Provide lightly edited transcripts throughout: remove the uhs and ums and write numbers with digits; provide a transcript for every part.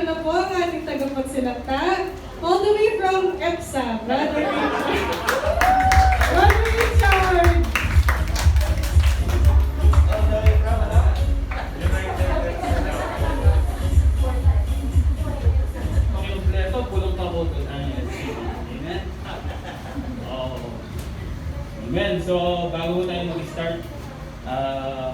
Nandito na po ang ating tagapagsalita. All the way from EPSA, Brother Richard. Brother Richard! Kompleto, pulong kabuto. Amen? Oh. Amen. So, bago tayo mag-start,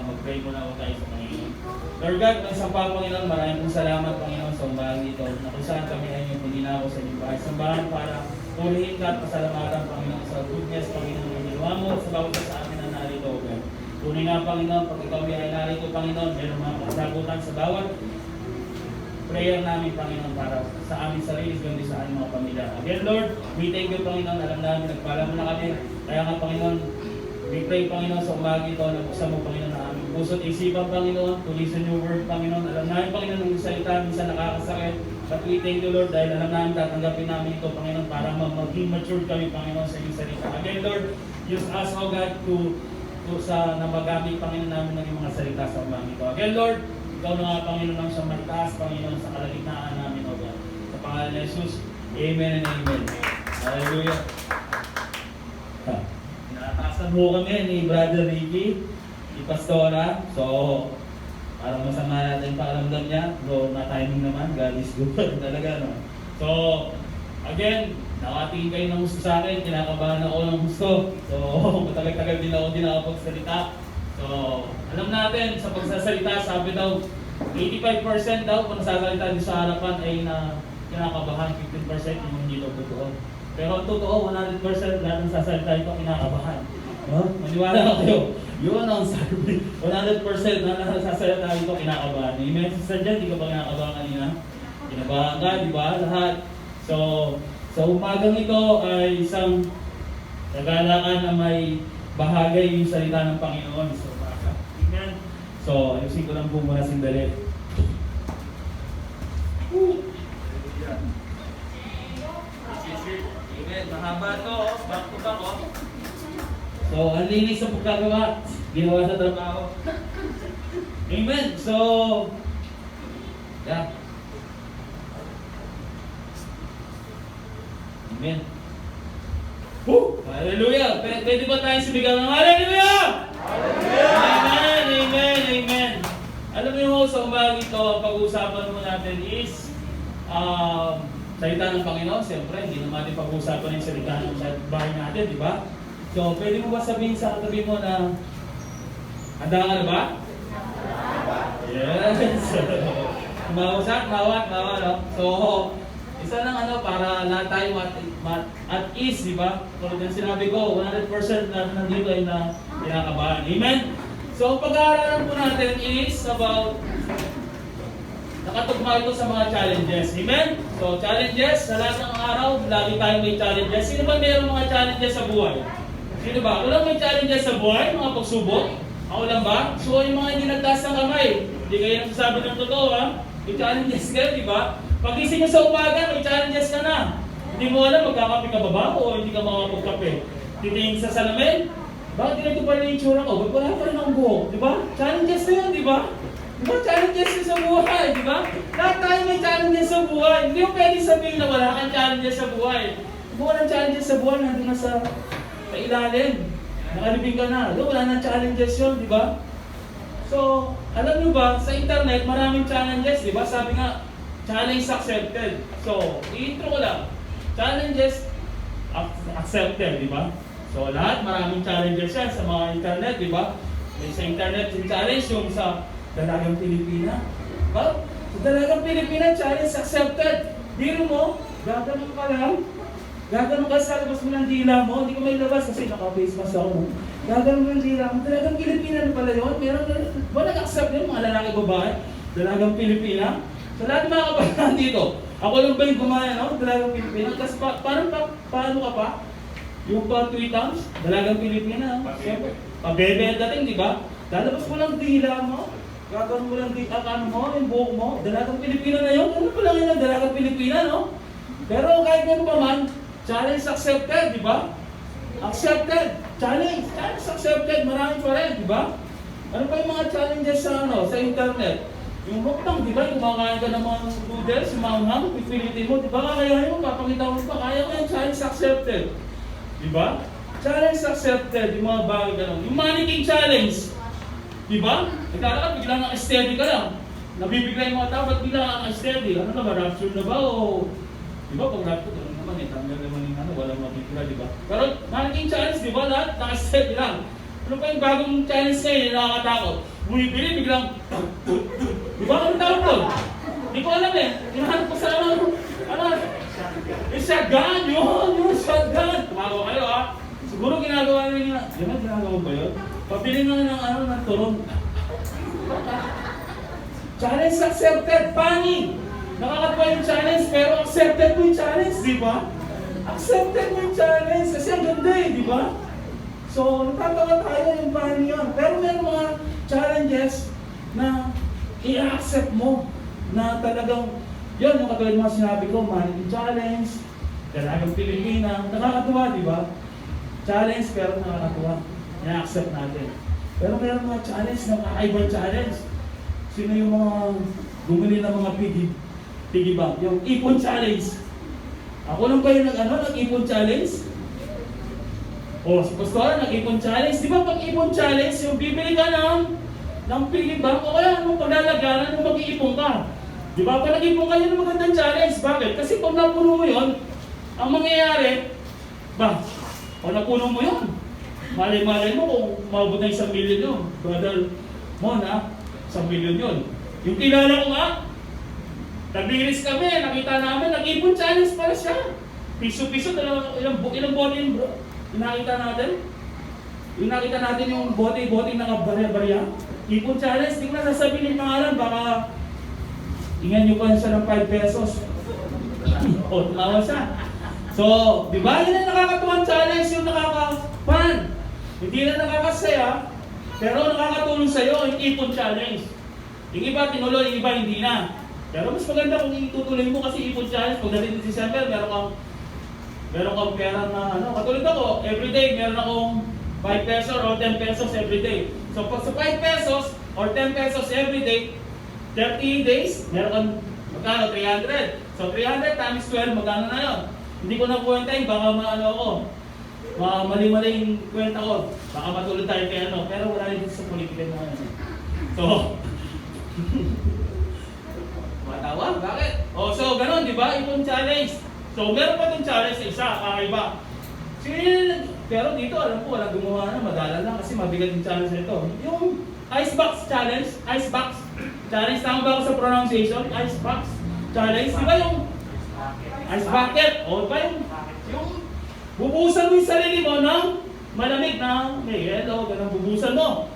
mag-pray muna ako tayo sa Panginoon. Lord God, ang sampa, Panginoon, maraming pong salamat, Panginoon, sa umbang ito. Na kung saan kami ay yung hindi na ako sa inyong bahay. Sambahan para purihin ka at pasalamatan, Panginoon, sa goodness, Panginoon, ng ginawa mo sa bawat sa amin na narito, God. Tunay nga, Panginoon, pag ikaw ay narito, Panginoon, meron mga kasagutan sa bawat prayer namin, Panginoon, para sa aming sarili, kundi sa aming mga pamilya. Again, Lord, we thank you, Panginoon. Alam namin, nagpala mo na kami. Kaya nga, Panginoon, we pray, Panginoon, sa umaga ito, nabuksan mo, Panginoon, na aming puso't isipan, Panginoon, to listen your word, Panginoon. Alam namin, Panginoon, ng salita, minsan nakakasakit. But we thank you, Lord, dahil alam namin, tatanggapin namin ito, Panginoon, para maging matured kami, Panginoon, sa iyong salita. Again, Lord, use us, O God, to sa namagamit, Panginoon, namin ng iyong mga salita sa umaga ito. Again, Lord, ikaw na nga, Panginoon, ang siyang magtaas, Panginoon, sa kalagitnaan namin, O God. Sa pangalan ni Jesus, Amen and Amen. Hallelujah. Nakatasan mo kami ni Brother Ricky, ni Pastora. So, parang masama natin yung pakiramdam niya. So, na-timing naman. God is good. Talaga, no? So, again, nakatingin kayo ng gusto sa akin. Kinakabahan ako ng gusto. So, matagal-tagal din ako nakapagsalita. So, alam natin, sa pagsasalita, sabi daw, 85% daw kung nasasalita din sa harapan ay na kinakabahan, 15% yung hindi daw totoo. Pero ang totoo, 100% lahat ng sasalita ito kinakabahan. No? Maniwala kayo. Yun ang sabi. 100% na nasasalita ito kinakabahan. Amen. Sister Jen, di ka ba kinakabahan kanina? Kinabahan ka, di ba? Lahat. So, sa umagang ito ay isang kagalakan na may bahagay yung salita ng Panginoon. So, amen. So, ayusin ko lang po muna sindali. Amen. Mahaba to, back to back, oh. So, ang linis sa pagkagawa, ginawa sa trabaho. Amen. So, yeah. Amen. Hallelujah! Pwede ba tayo sumigaw ng Hallelujah? Hallelujah! Amen! Amen! Amen! Alam niyo sa umaga ito, ang pag-uusapan mo natin is salita ng Panginoon. Siyempre, hindi naman natin pag-uusapan yung salita ng bahay natin, di ba? So, pwede mo ba sabihin sa katabi mo na handa ka na ba? Yes! Mawat, no? So, isa lang para lahat tayo at ease, di ba? Tulad ng sinabi ko, 100% na nandito ay na kinakabahan. Amen? So, pag-aaralan po natin is about nakatugma ito sa mga challenges. Amen? So, challenges, sa lahat ng araw, lagi tayo may challenges. Sino ba mayroong mga challenges sa buhay? Sino ba? Walang may challenges sa buhay, mga pagsubok? Ako lang ba? So, yung mga hindi nagtaas ng kamay, hindi kayo nagsasabi ng totoo, ha? May challenges kayo, di ba? Pag-ising mo sa umaga, may challenges ka na. Hindi mo alam, magkakape ka ba ba o hindi ka makapagkape? Titingin sa salamin, bakit ganito pa rin yung tsura ko? Ba't wala pa rin ang buhok? Di ba? Challenges na yun, di ba? Di ba? Challenges yun sa buhay, di ba? Lahat tayo may challenges sa buhay. Hindi mo pwede sabihin na wala kang challenges sa buhay. Kung walang challenges sa buhay, nandun na sa ilalim. Nakalibing ka na. Wala nang challenges yun, di ba? So, alam nyo ba, sa internet, maraming challenges, di ba? Sabi nga, challenge accepted. So, i-intro ko lang. Challenges accepted, di ba? So, lahat, maraming challenges yan sa mga internet, di ba? May sa internet yung challenge, yung sa Dalagang Pilipina. Ba? Sa Dalagang Pilipina, challenge accepted. Biro mo, gaganon ka lang. Gaganon ka sa labas mo ng dila mo. Hindi ko may labas kasi naka-face mask ako. Gaganon mo ng dila mo. Dalagang Pilipina na pala yun. Meron na, ba nag-accept yun, mga lalaki babae? Dalagang Pilipina? Sa lahat ng mga kabataan dito, ako lang ba yung gumaya, no? Dalagang Pilipina. Kasi paano ka pa? Yung pa-tweet times, Dalagang Pilipina. Siyempre, pabebe ang dating, di ba? Lalabas mo lang dila mo. Gagawin mo lang mo, yung buhok mo. Dalagang Pilipina na yun. Ano pa lang yun ang Dalagang Pilipina, no? Pero kahit gano'n pa man, challenge accepted, di ba? Accepted. Challenge accepted. Marami pa rin, di ba? Ano pa yung mga challenges sa internet? Yung mukbang, di ba? Kumakain ka ng mga noodles, yung maanghang, pipilitin mo, di ba? Kakayahin mo, papakita mo pa, kaya mo yung challenge accepted. Di ba? Challenge accepted, yung mga bagay gano'n. Yung mannequin challenge, di ba? Nagkakaroon, biglang naka-steady ka lang. Nabibigla yung mga tao, ba't biglang naka-steady? Ano na ba, rapture na ba o... Di ba, pag rapture, ano naman eh, tanggal naman yung ano, walang matitira, di ba? Pero mannequin challenge, di ba, lahat naka-steady lang. Ano pa yung bagong challenge ngayon, yung nakakatakot? Bumibili, biglang... Di ba, ano tawag doon? Hindi ko alam eh. Hinahanap ko sa ano, yung shotgun, yung shotgun. Tumagawa kayo ah. Siguro ginagawa rin nila. Di ba, ginagawa ba yun? Pabili na ng ano, ng turong. Challenge accepted, pani! Nakakatawa yung challenge, pero accepted mo yung challenge, di ba? Accepted mo yung challenge, kasi ang ganda eh, di ba? So, natatawa tayo yung pani yun. Pero may mga challenges na i-accept mo na talagang, yun, yung katulad mga sinabi ko, mannequin challenge, Dalagang Pilipina, nakakatuwa, di ba? Challenge pero nakakatuwa. I-accept natin. Pero meron mga challenge na kakaibang challenge. Sino yung mga bumili ng mga piggy bank? Yung ipon challenge. Ako lang kayo nag-ipon challenge? O, si Pastora nag-ipon challenge. Di ba pag ipon challenge, yung bibili ka ng piggy bank o kaya anong paglalaganan yung mag-iipon ka. Di ba? Pag nag-ipon ka, yun ang magandang challenge. Bakit? Kasi pag napuno mo yun, ang mangyayari, o napuno mo yun, malay-malay mo kung maabot na 1 million yun. Brother mo na, 1 million yun. Yung kilala ko nga, nag-iris kami, nakita namin, nag-ipon challenge para siya. Piso-piso, ilang bote yun bro. Yung nakita natin yung bote nakabarya-barya. Ipon challenge, di ko na sasabihin yung pangalan, baka ingan nyo pa siya ng 5 pesos. O, tumawa siya. So, di ba? Yun ang nakakatuwang challenge, yung nakaka-fun. Hindi na nakakasaya, pero nakakatulong sa'yo, yung ipon challenge. Yung iba tinuloy, yung iba hindi na. Pero mas maganda kung itutuloy mo kasi ipon challenge, pagdating ng December, meron kang pera na katulad ako, everyday meron akong 5 pesos or 10 pesos everyday. So pag sa 5 pesos or 10 pesos everyday, 30 days, meron kang magkano? 300. So 300 times 12, magkano na yun? Hindi ko na kwentahin, baka mali-mali yung kwenta ko. Baka matulad tayo kay pero wala rin sa politika na So, matawa? Bakit? So ganun, di ba? Ipon challenge. So meron pa itong challenge sa isa, kakaiba. Pero dito, alam ko, walang gumawa na, madala lang kasi mabigat yung challenge na ito. Yung icebox challenge, tama ba ako sa pronunciation? Icebox challenge, di ba yung ice bucket? O ba yung bubusan mo yung sarili mo ng malamig na may yelo, ganun bubusan mo.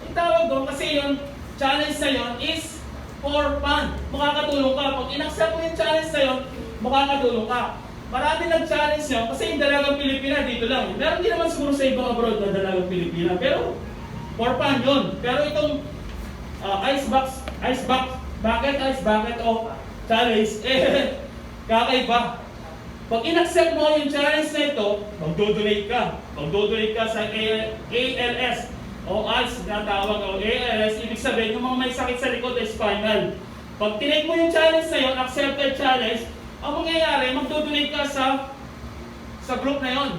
Yung tawag doon kasi yung challenge na yun is for fun. Makakatulong ka. Pag inaccept mo yung challenge na yun, makakatulong ka. Marami nag-challenge yun kasi yung Dalagang Pilipina dito lang. Meron din naman siguro sa ibang abroad na Dalagang Pilipina. Pero for fun yun. Pero itong ice bucket o challenge, kakaiba. Pag inaccept mo yung challenge na ito, magdodonate ka. Magdodonate ka sa ALS o ALS na tawag o ALS. Ibig sabihin, yung mga may sakit sa likod ay spinal. Pag tinake mo yung challenge na yun, accepted challenge, ang mangyayari, magdodonate ka sa group na yun.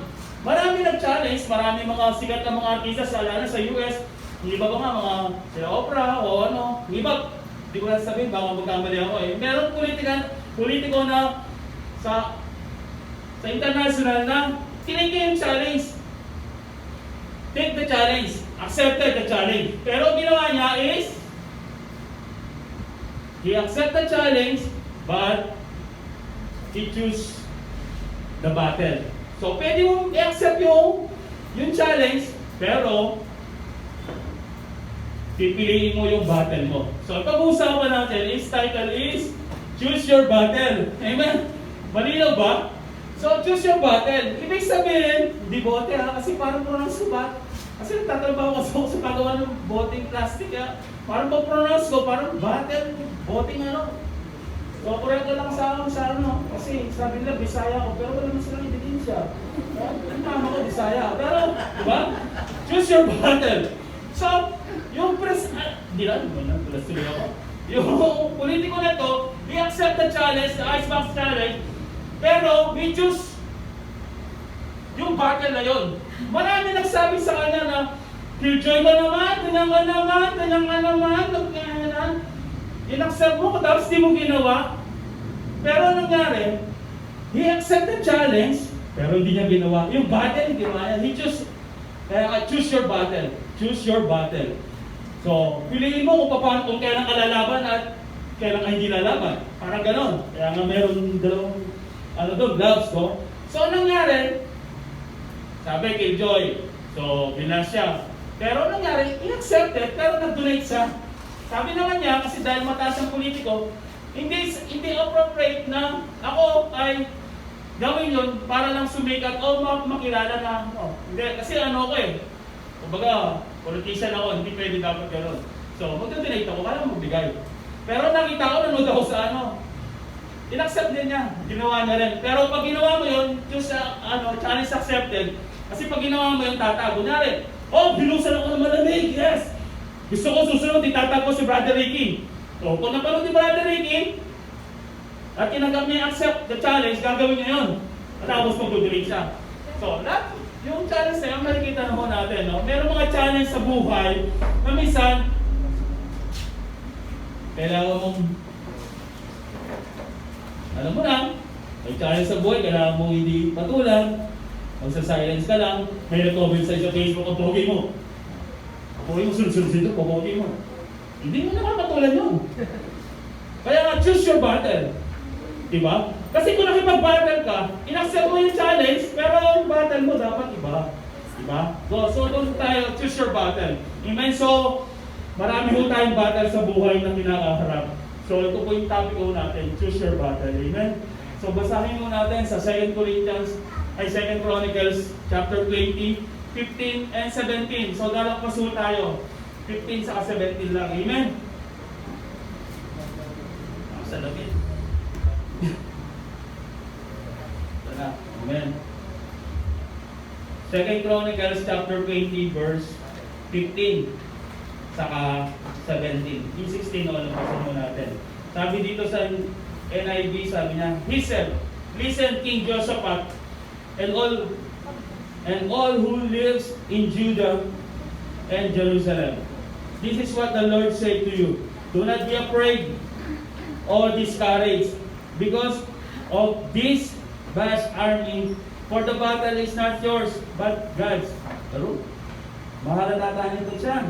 Marami nag-challenge, marami mga sikat na mga artista lalo sa US. Yung iba ba nga, mga sila Oprah o yung iba, hindi ko na sabihin, baka magkamali ako eh. Meron politiko na sa international na tinake yung challenge. Take the challenge. Accepted the challenge. Pero ginawa niya is, he accept the challenge, but he choose the battle. So, pwede mong i-accept yung challenge, pero pipiliin mo yung battle mo. So, pag-uusapan natin, title is, Choose Your Battle. Amen? Malinaw ba? So, choose your battle. Ibig sabihin, hindi bote kasi parang pronounce ko ba? Kasi nagtatrabaho ako sa pagawa ng boteng plastic Parang pag-pronounce ko, parang battle, boteng So, correct lang sa kasi sabi nila, Bisaya ko, pero wala naman silang ebidensya. Ang tama ko, Bisaya. Pero, di ba? Choose your battle. So, yung hindi lang, tulas tuloy ako. Yung politiko na to, he accept the challenge, the icebox challenge, pero we choose yung battle na yun. Marami nagsabi sa kanya na, Killjoy ka naman, ganyan ka naman, in-accept mo, tapos di mo ginawa. Pero anong nangyari? He accepted the challenge, pero hindi niya ginawa. Yung battle, hindi ginawa niya. He choose your battle. Choose your battle. So, piliin mo kung kailan ka lalaban at kailan ka hindi lalaban. Parang ganon. Kaya nga meron dalawang, gloves ko. So, anong nangyari? Sabi, Killjoy. So, binas siya. Pero anong nangyari? I-accepted, pero nag-donate siya. Sabi naman niya, kasi dahil mataas ang politiko, hindi appropriate na ako ay gawin yun para lang sumikat o makilala na, hindi, kasi ko kumbaga, politician ako, hindi pwede dapat gano'n. So, magdodonate ako, kaya magbigay. Pero nakita ko, nanood ako sa in-accept din niya, ginawa niya rin. Pero pag ginawa mo yun, choose challenge accepted, kasi pag ginawa mo yun, tatago na rin. Binusan ako ng malamig, yes! Gusto ko susunod, itatago si Brother Ricky. So, kung napanood ni Brother Ricky, at tinanggap niya accept the challenge, gagawin niya yun. At tapos magdodonate siya. So, yung challenge na yun, makikita na natin, no? Meron mga challenge sa buhay na minsan, kailangan mong, alam mo na, may challenge sa buhay, kailangan mong hindi patulan, magsa-silence ka lang, may nag-comment sa Facebook ang pogi mo. Ang pogi mo, sunod-sunod dito, pogi mo. Hindi mo nakakatulan yun. Kaya nga, choose your battle. Diba? Kasi kung nakipag-battle ka, in-accept mo yung challenge, pero yung battle mo dapat iba. Diba? So doon tayo, choose your battle. Amen? So, marami ho tayong battle sa buhay na kinakaharap. So ito po yung topic ko natin, choose your battle. Amen? So basahin mo natin sa 2 Chronicles chapter 20, 15 and 17. So dalakpas ho tayo. 15 saka 17 lang. Amen? Sa lapit. Amen. 2 Chronicles chapter 20 verse 15 saka 17. Yung 16 o lampasan mo natin. Sabi dito sa NIV, sabi niya, he said, listen King Jehoshaphat and all who lives in Judah and Jerusalem. This is what the Lord said to you. Do not be afraid or discouraged because of this vast army, for the battle is not yours, but God's. Pero, mahalata nito siya.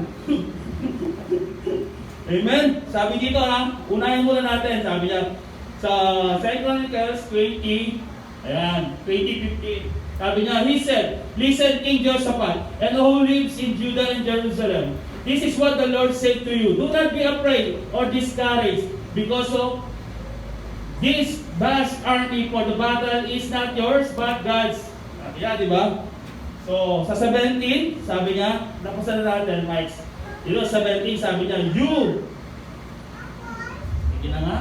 Amen? Sabi dito unahin muna natin, sabi niya, sa 2 Chronicles 20, ayan, 20:15. Sabi niya, he said, listen King Jehoshaphat, and who lives in Judah and Jerusalem. This is what the Lord said to you. Do not be afraid or discouraged because of this vast army, for the battle is not yours, but God's. Sabi niya, di ba? So, sa 17, sabi niya, nakusan na natin, Mike. Dito sa 17, sabi niya, you. Sige na nga.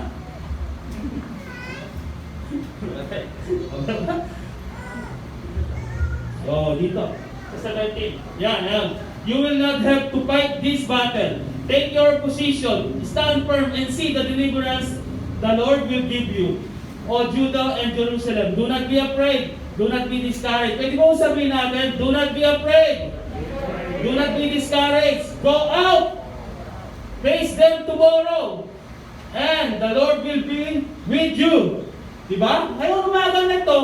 So, dito. Sa 17. Yan. You will not have to fight this battle. Take your position. Stand firm and see the deliverance the Lord will give you, O Judah and Jerusalem. Do not be afraid. Do not be discouraged. Pwede mo sabihin natin, do not be afraid. Do not be discouraged. Go out. Face them tomorrow. And the Lord will be with you. Diba? Ngayon umagang na ito,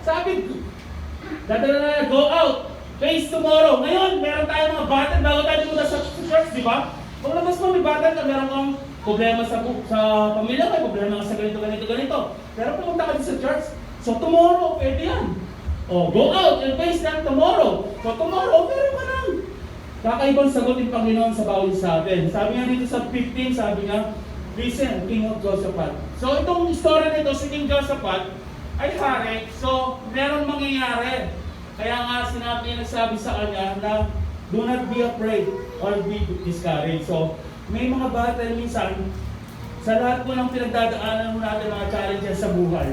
sabi, go out. Face tomorrow. Ngayon, meron tayong mga battle bago tayo pumunta sa church, diba? Kung labas mo may battle ka, meron kang problema sa pamilya, may problema ka sa ganito. Pero pumunta ka din sa church. So tomorrow, pwede yan. Go out and face them tomorrow. So tomorrow, meron ka lang. Kakaibang sagot yung Panginoon sa bawat sa atin. Sabi nga dito sa 15, sabi nga, listen, King of Jehoshaphat. So itong story nito, si King Jehoshaphat ay hari. So meron mangyayari. Kaya nga nagsabi sa kanya na do not be afraid or be discouraged. So may mga battle minsan, sa lahat po ng pinagdadaanan mo natin mga challenges sa buhay.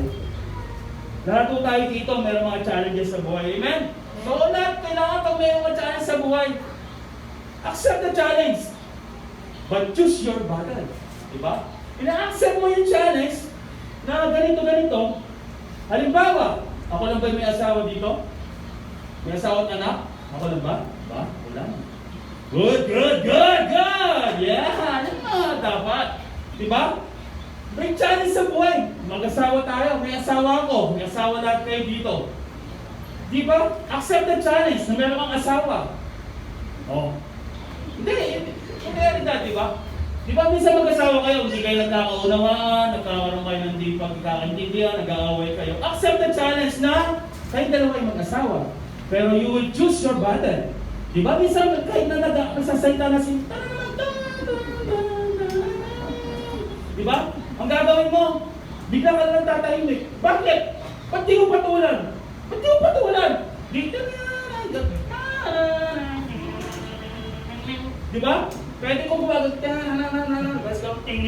Lahat po tayo dito, mayroong mga challenges sa buhay. Amen? So lahat, kailangan pag mayroong mga challenge sa buhay, accept the challenge. But choose your battle. Diba? Ina-accept mo yung challenge na ganito. Halimbawa, ako lang ba may asawa dito? May asawa at anak? Ako lang ba? Ba? Wala. Good! Yeah! Yan na, dapat. Diba? May challenge sa buhay. Mag-asawa tayo. May asawa ako. May asawa lahat kayo dito. Diba? Accept the challenge na meron kang asawa. Oh. Hindi realidad, diba? Diba minsan mag-asawa kayo, hindi kayo nagkakaunawaan, nagkakaroon kayo ng di pagkakaintindihan, nag-aaway kayo. Accept the challenge na kayong dalawa ay mag-asawa. Pero you will choose your battle. Diba minsan kahit na nagsasayta na si diba? Ang gagawin mo, bigla ka lang tatahimik. Bakit? Ba't di mo patulan? Diba? Pwede mo gumagod basta ka ting.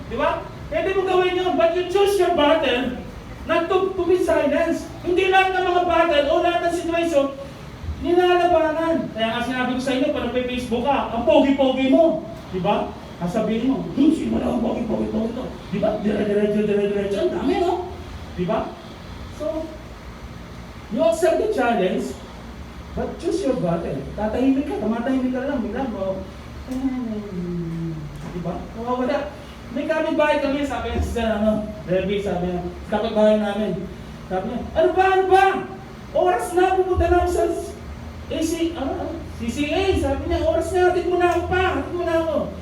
Diba? Pwede mo gawin yun, but you choose your battle not to be silence. Hindi lahat ng mga battle o lahat ng situation nilalabanan. Kaya nga sinabi ko sa inyo, pag nagpe-Facebook ka, ang pogi-pogi mo. Diba? Sasabihin mo, sino na ang pogi-pogi to? Diba? Dire-diretso. Ang dami, no? Diba? So, you accept the challenge, but choose your battle. Tumatahimik ka lang, biglang mo. Diba? Kawawala. May kapitbahay kami, sabi niya sa Debbie, sabi niya, kapitbahay namin. Sabi niya, ano ba? Oras na, pupunta na ako sa CCA. Sabi niya, oras na, hatid mo na ako.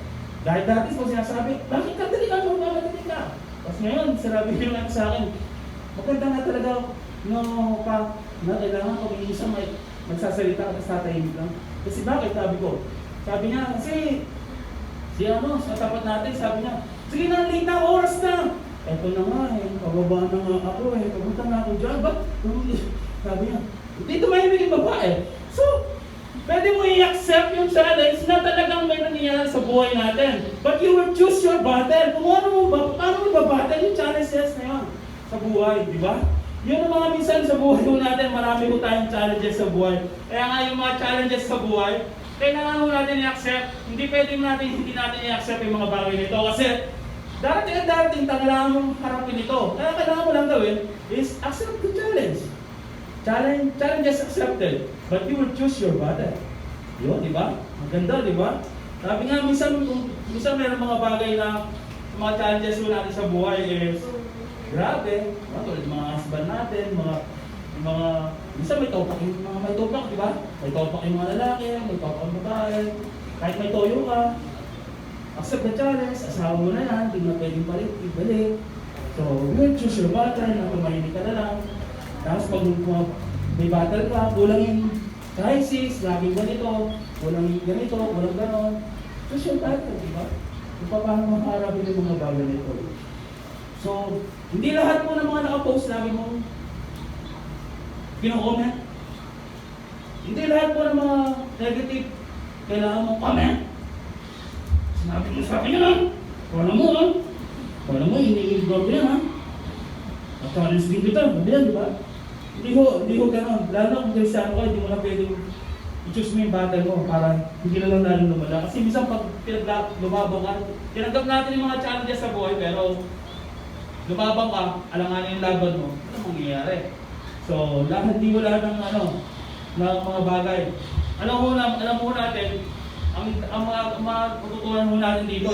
Dahil dati ko sinasabi, bakit ka dali ka? Tapos ngayon, sinabi niyo lang sa akin, maganda nga talaga na kailangan ko may isang magsasalita at tatahimik lang. Kasi bakit? Sabi niya, sa tapat natin, sabi niya, sige na, late na, oras na. Eto na nga pababa na nga ako papunta na ako dyan. Ba't? Sabi niya, hindi tumahimik yung babae. So, pwede mo i-accept yung challenge na talagang may nangyayari sa buhay natin. But you will choose your battle. Kung paano mo ba-battle yung challenges na yun sa buhay, di ba? Yun ang mga minsan sa buhay natin, marami po tayong challenges sa buhay. Kaya nga yung mga challenges sa buhay, kailangan mo natin i-accept. Hindi natin i-accept yung mga bagay nito. Kasi darating, kailangan mong harapin ito. Kaya kailangan mo lang gawin is accept the challenge. Challenge is accepted, but you will choose your battle. Yun, di ba? Maganda, di ba? Sabi nga, minsan meron mga bagay na mga challenges natin sa buhay is grabe. Tulad mga husband natin, minsan may topak di ba? May topak yung mga lalaki, may topak yung babae. Kahit may toyo ka, accept the challenge, asawa mo na yan, hindi na pwedeng ibalik. So, you will choose your battle, na tumahimik ka na lang. Tapos pag may battle ka, kulang yung crisis, laging ganito, kulang ganon. Choose your battle, di ba? Kung paano makaharapin yung mga bagay nito. So, hindi lahat po ng mga nakapost lagi mong pino-comment. Hindi lahat po ng mga negative kailangan mong comment. Sinabi mo sa akin yan, Kala mo, hinihiligog yan, ha? At challenge din kita, ganyan, di ba? Hindi ho gano'n. Lalo kung Kristiyano ka, hindi mo na pwedeng i-choose mo yung battle mo para hindi na lang nalang lumala. Kasi minsan pag lumabang ka, tinanggap natin yung mga challenges sa buhay, pero lumabang ka, alanganin yung laban mo, ano mangyayari? So, hindi mo lahat ng mga bagay. Alam mo natin, ang matutunan mo natin dito,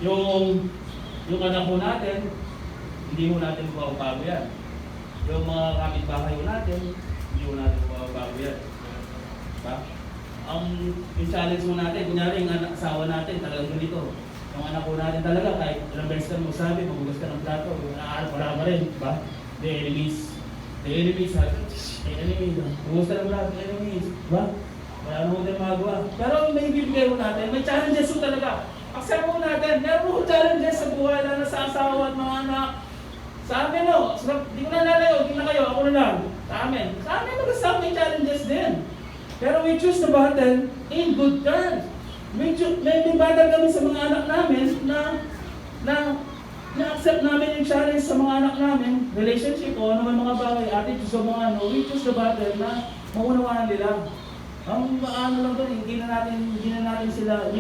yung anak mo natin, hindi mo natin mababago yan. Yung mga kapitbahay mo natin, hindi mo natin mababago yan. Diba? Yung challenge mo natin, kunyari yung asawa natin, talagang ganito. Yung anak ko natin talaga, kahit ilang beses ka magsabi, magugas ka ng plato, wala ka rin, diba? The enemies, magugas ka ng plato, enemies, diba? Wala naman din magawa. Pero may bibigay mo natin, may challenges mo talaga. Accept mo natin, meron mo challenges sa buhay, lalo sa asawa at mga anak. Sa amin, di ko na lalayo, hindi na kayo, ako na lang. Sa amin mag-asama may challenges din. Pero we choose the battle in good terms. May battle kami sa mga anak namin na-accept namin yung challenge sa mga anak namin, relationship o ano may mga bagay, attitude sa mga we choose the battle na maunawaan nila. Ang ano lang doon, hindi natin sila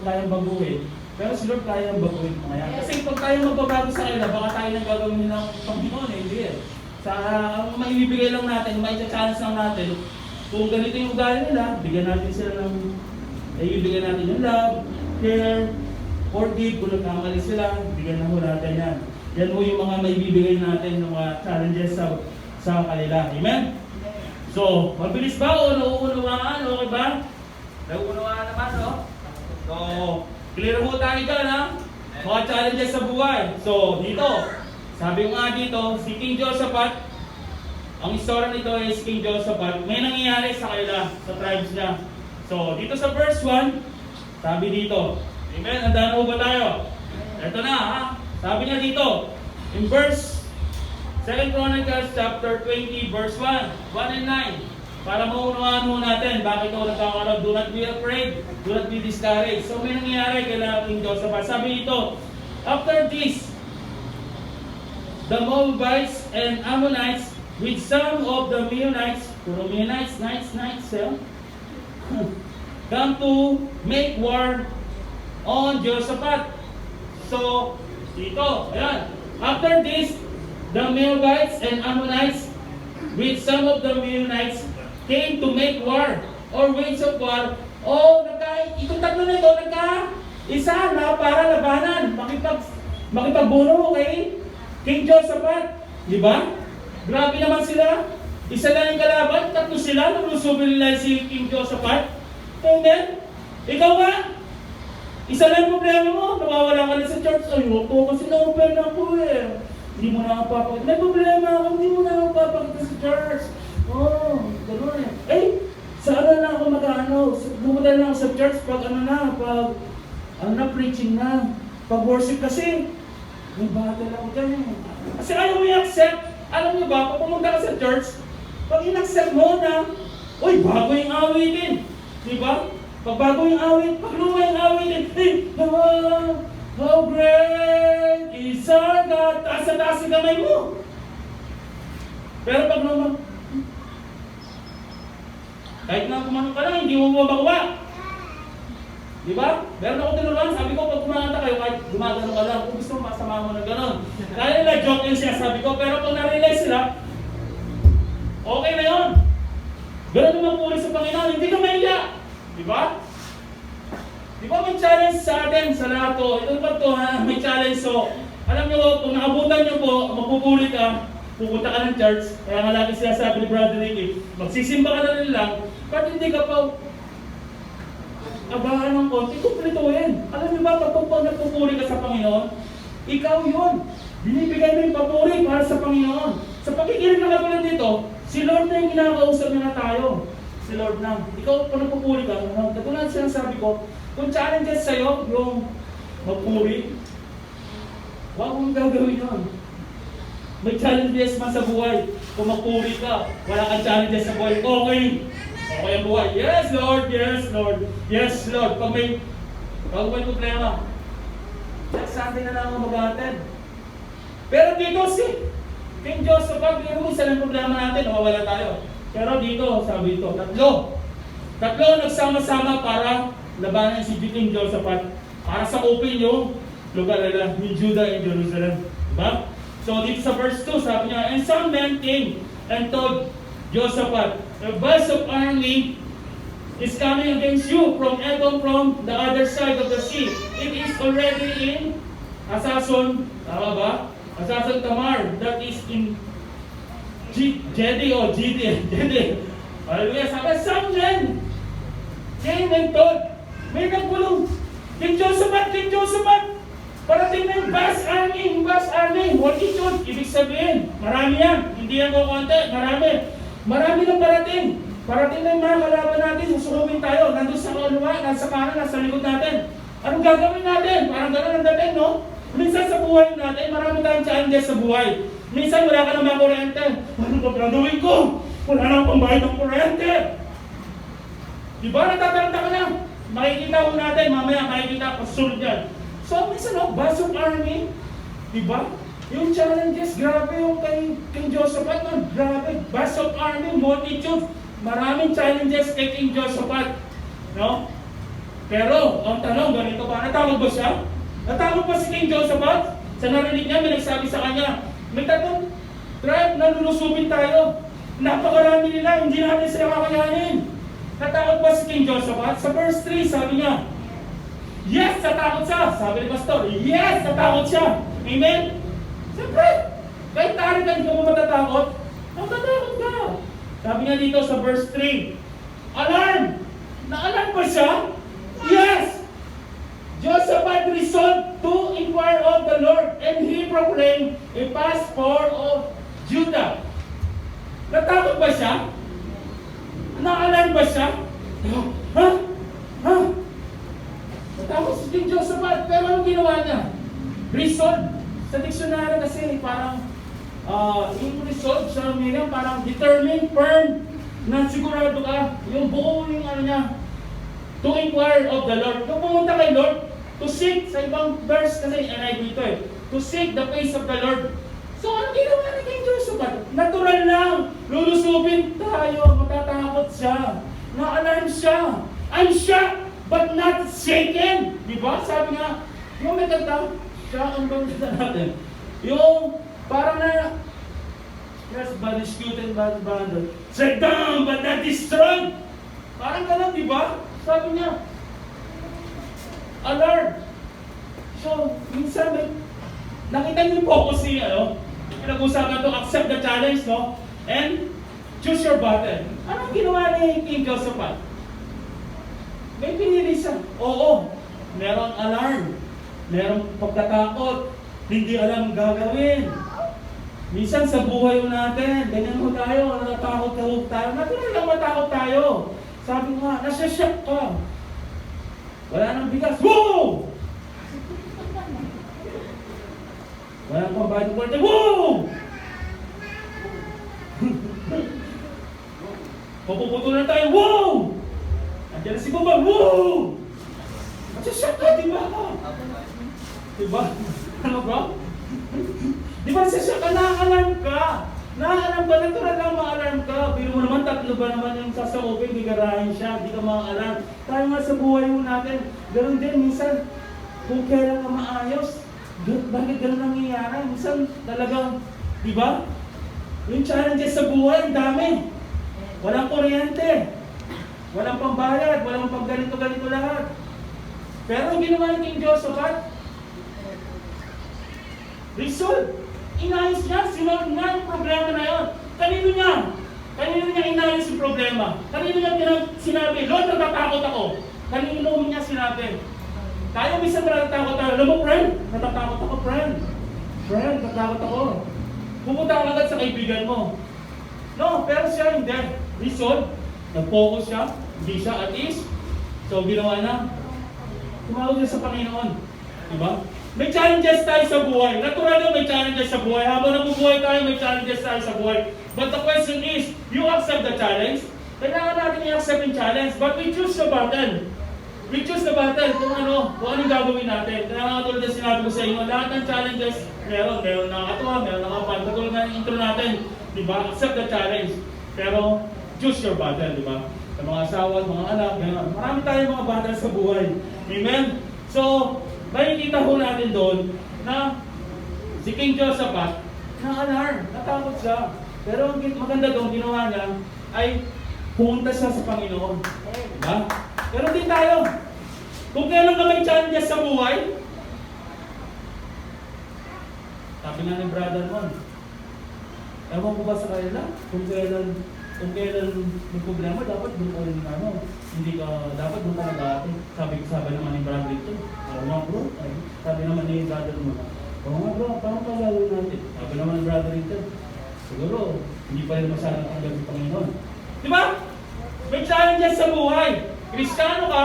kayang baguhin. Pero si Lord kayang baguhin mga yan. Kasi pag tayo magbabago sa kanila, baka tayo nang gagawin ng Panginoon eh, hindi eh. Ang maibibigay lang natin, may challenge lang natin, kung ganito yung ugali nila, bigyan natin sila ng, ibigyan natin yung love, care, forgive, kung nagkamali sila, bigyan na ho natin yan. Yan ho yung mga maibibigay natin ng mga challenges sa kanila. Amen? So, mabilis ba o nauunawaan? Okay ba? Nauunawaan naman, no? So, clear ho tayo dyan, ha? Mga challenges sa buhay. So, dito, sabi ko nga dito, si King Jehoshaphat, ang istorya nito is King Jehoshaphat, may nangyayari sa kanila, sa tribes niya. So, dito sa verse 1, sabi dito, amen, handa na ba tayo? Ito na, ha? Sabi niya dito, in verse 2 Chronicles chapter 20, verse 1 and 9, para maunawaan mo natin bakit ito nagkakaroon. Do not be afraid, do not be discouraged. So, may nangyayari kay King Jehoshaphat. Sabi dito, after this, the Moabites and Ammonites with some of the Meunites, come to make war on Jehoshaphat. So, dito, ayan. After this, the Moabites and Ammonites with some of the Meunites came to make war or wage of war. Itong tatlo na ito, isa na para labanan, makipagbuno kay King Jehoshaphat. Di ba? Grabe naman sila. Isa lang yung kalaban, tatlo sila, nalusubin nila si King Jehoshaphat. Amen? Ikaw nga, isa lang yung problema mo, nawawala ka na sa church. Ayoko kasi na-open ako eh. Hindi mo na ako papakita. May problema ako, hindi mo na ako papakita sa church. Gano'n eh. Saan na ako Dumadala na ako sa church pag preaching na. Pag worship kasi, may battle ako dyan eh. Kasi ayaw mo i-accept. Alam niyo ba, kung pumunta ka sa church, pag in-accept mo na, bago yung awitin. Diba? Pag bago yung awit, pag luma yung awitin, how great is our God. Taas yung kamay mo. Pero pag luma, kahit na kumanong ka lang, hindi mo mabagawa. Diba? Meron ako tinuruan, sabi ko, pag kumanta kayo, kahit gumagano ka lang, kung gusto mo, masama mo na gano'n. Kaya nila, joke yung sinasabi ko, pero pag na-realize sila, okay na yun. Gano'n naman puri sa Panginoon, hindi ka mahiya. Diba? Diba may challenge sa atin, sa lahat to? Ito ba to, ha? May challenge. So, alam nyo, kung naabutan nyo po, mapupuli ka, pupunta ka ng church, kaya nga lagi sinasabi ni Brother Ricky, magsisimba ka na rin lang, ba't hindi ka pa abangan ng konti, kumplituhin. Alam niyo ba, pag nagpupuri ka sa Panginoon, ikaw yun. Binibigay mo yung papuri para sa Panginoon. Sa pakikinig na katulad dito, si Lord na yung kinakausap na tayo. Si Lord na. Ikaw, pag nagpupuri ka, katulad sinasabi ko, kung challenges sa'yo, yung magpuri, huwag mong gagawin yun. May challenges man sa buhay. Kung magpuri ka, wala kang challenges sa buhay, okay ang buhay. Yes, Lord. Yes, Lord. Yes, Lord. Pag may problema, next Sunday na lang ako mag-attend. Pero dito King Jehoshaphat, isa lang problema natin, nawawala tayo. Pero dito, sabi ito, tatlo nagsama-sama para labanan si King Jehoshaphat. Para sa open yung lugar nila, yung Judah and Jerusalem. Diba? So dito sa verse 2, sabi niya, and some men came and told Jehoshaphat, a vast of army is coming against you from Edom, from the other side of the sea. It is already in Asason, tama ba? Asason Tamar, that is in Gedi. Hallelujah. Sabi, some men came and told, may nagbulong, King Jehoshaphat, parating na yung vast army, multitude, ibig sabihin, marami yan, hindi yan kukonti, marami nang parating na yung mga kalaban natin, susukumin tayo, nandun sa kaluwa, nasa kanan, nasa likod natin. Anong gagawin natin? Parang gano'n ang dating, no? Minsan sa buhay natin, marami tayong challenges sa buhay. Minsan wala ka naman kuryente. Ano ba gagawin ko? Wala na akong bayad ng kuryente. Diba? Natataranta ka na. Makikita ko natin, mamaya makikita ko sunod yan. So, minsan, vast of army, diba? Yung challenges, grabe yung kay King Jehoshaphat, grabe. Vast of army, multitude. maraming challenges kay King Jehoshaphat. No? Pero, ang tanong, ganito ba? Natakot ba siya? Natakot ba si King Jehoshaphat? Sa narinig niya, may nagsabi sa kanya, may tatlong tribe na lulusubin tayo. Napakarami nila, hindi natin sila kakayanin. Natakot ba si King Jehoshaphat? Sa verse 3, sabi niya, yes, natakot siya. Sabi ni Pastor, yes, natakot siya. Amen? Siyempre, kahit tayo ka, hindi ka mo matatakot. Matatakot ka. Sabi niya dito sa verse 3, alarm! Na-alarm ba siya? Yes! Jehoshaphat resolved to inquire of the Lord, and he proclaimed a passport of Judah. Natakot ba siya? Na-alarm ba siya? Ha? Ha? Natakot si King Jehoshaphat, pero anong ginawa niya? Resolve. Sa dictionary kasi parang yung resolve sa meaning parang determined, firm, na sigurado ka, yung buo yung ano niya, to inquire of the Lord. Kung pumunta kay Lord, to seek, sa ibang verse kasi, dito to seek the face of the Lord. So, ano ginawa ni King Jehoshaphat? Natural lang, lulusubin tayo, matatakot siya, na-alarm siya. I'm shocked, but not shaken. Diba? Sabi nga, yung may kanta, siya ang bangkita natin. Yung, parang na, yes, but disputed by the bundle. Strike down, but not destroyed. Parang ganun, di ba? Sabi niya, alert. So, minsan, nakita niyo yung focus niya, pinag-usapan to, accept the challenge, no? And choose your battle. Anong ginawa ni King Jehoshaphat? May pinili siya. Oo, merong alarm, merong pagkatakot, hindi alam gagawin. Minsan sa buhay natin, ganyan mo tayo, natatakot tayo. Natural lang matakot tayo. Sabi nga, nasya-shock ka. Wala nang bigas. Woo! Wala nang pambayad ng kwarta. Woo! Papuputulan tayo. Woo! Andiyan na si Baba. Woo! Nasya-shock ka, di ba? Diba? Ano bro? Di ba siya ka, na-alarm ka? Na-alarm ka, natural lang ma-alarm ka. Pero mo naman, tatlo ba naman yung sasaupin, gigarahin siya, di ka ma-alarm. Tayo nga sa buhay mo natin, ganoon din, minsan, kung kailan ka maayos, bakit ganoon nangyayari? Minsan, talagang, di ba? Yung challenges sa buhay, ang dami. Walang kuryente, walang pambayad, walang pang-ganito-ganito lahat. Pero ang ginawa ni King Jehoshaphat, resolve. Inayos niya, sinod niya yung problema na yun. Kanino niya inayos yung problema? Kanino niya sinabi, Lord, natatakot ako. Kanino niya sinabi? Tayo minsan natatakot tayo. Alam mo, friend, natatakot ako, friend. Friend, natatakot ako. Pupunta ka agad sa kaibigan mo. No, pero siya hindi. Resolve. Nag-focus siya. Hindi siya at ease. So, ginawa na. Tumawag niya sa Panginoon. Diba? May challenges tayo sa buhay. Natural na may challenges sa buhay. Habang nabubuhay tayo, may challenges tayo sa buhay. But the question is, you accept the challenge? Kailangan natin i-accept yung challenge. But we choose the battle. We choose the battle kung anong gagawin natin. Kaya nga tulad na sinabi ko sa inyo, lahat ng challenges, meron nakakatuwa, meron nakakapan. Katulad na yung intro natin, di ba? Accept the challenge. Pero, choose your battle, di ba? Sa mga asawa, mga anak, gano'n. Marami tayong mga battle sa buhay. Amen? So, makikita ho natin doon na si King Jehoshaphat na-alarm, natakot siya. Pero ang maganda doon, ginawa niya ay pumunta siya sa Panginoon. Diba? Pero din tayo, kung kailan ka may challenges sa buhay, sabi nga ni brother mo, ewan ko ba sa kanila, kung kailan may problema, dapat doon ka rin hindi ka, dapat doon ka nag-aate. Sabi naman ni brother ito, oo nga bro, sabi naman ni brother mo, oo nga bro, paano pa gagawin natin? Sabi naman ni brother ito, siguro, hindi pa rin masyadong tanggap sa Panginoon. Di ba? May challenges sa buhay. Kristiyano ka,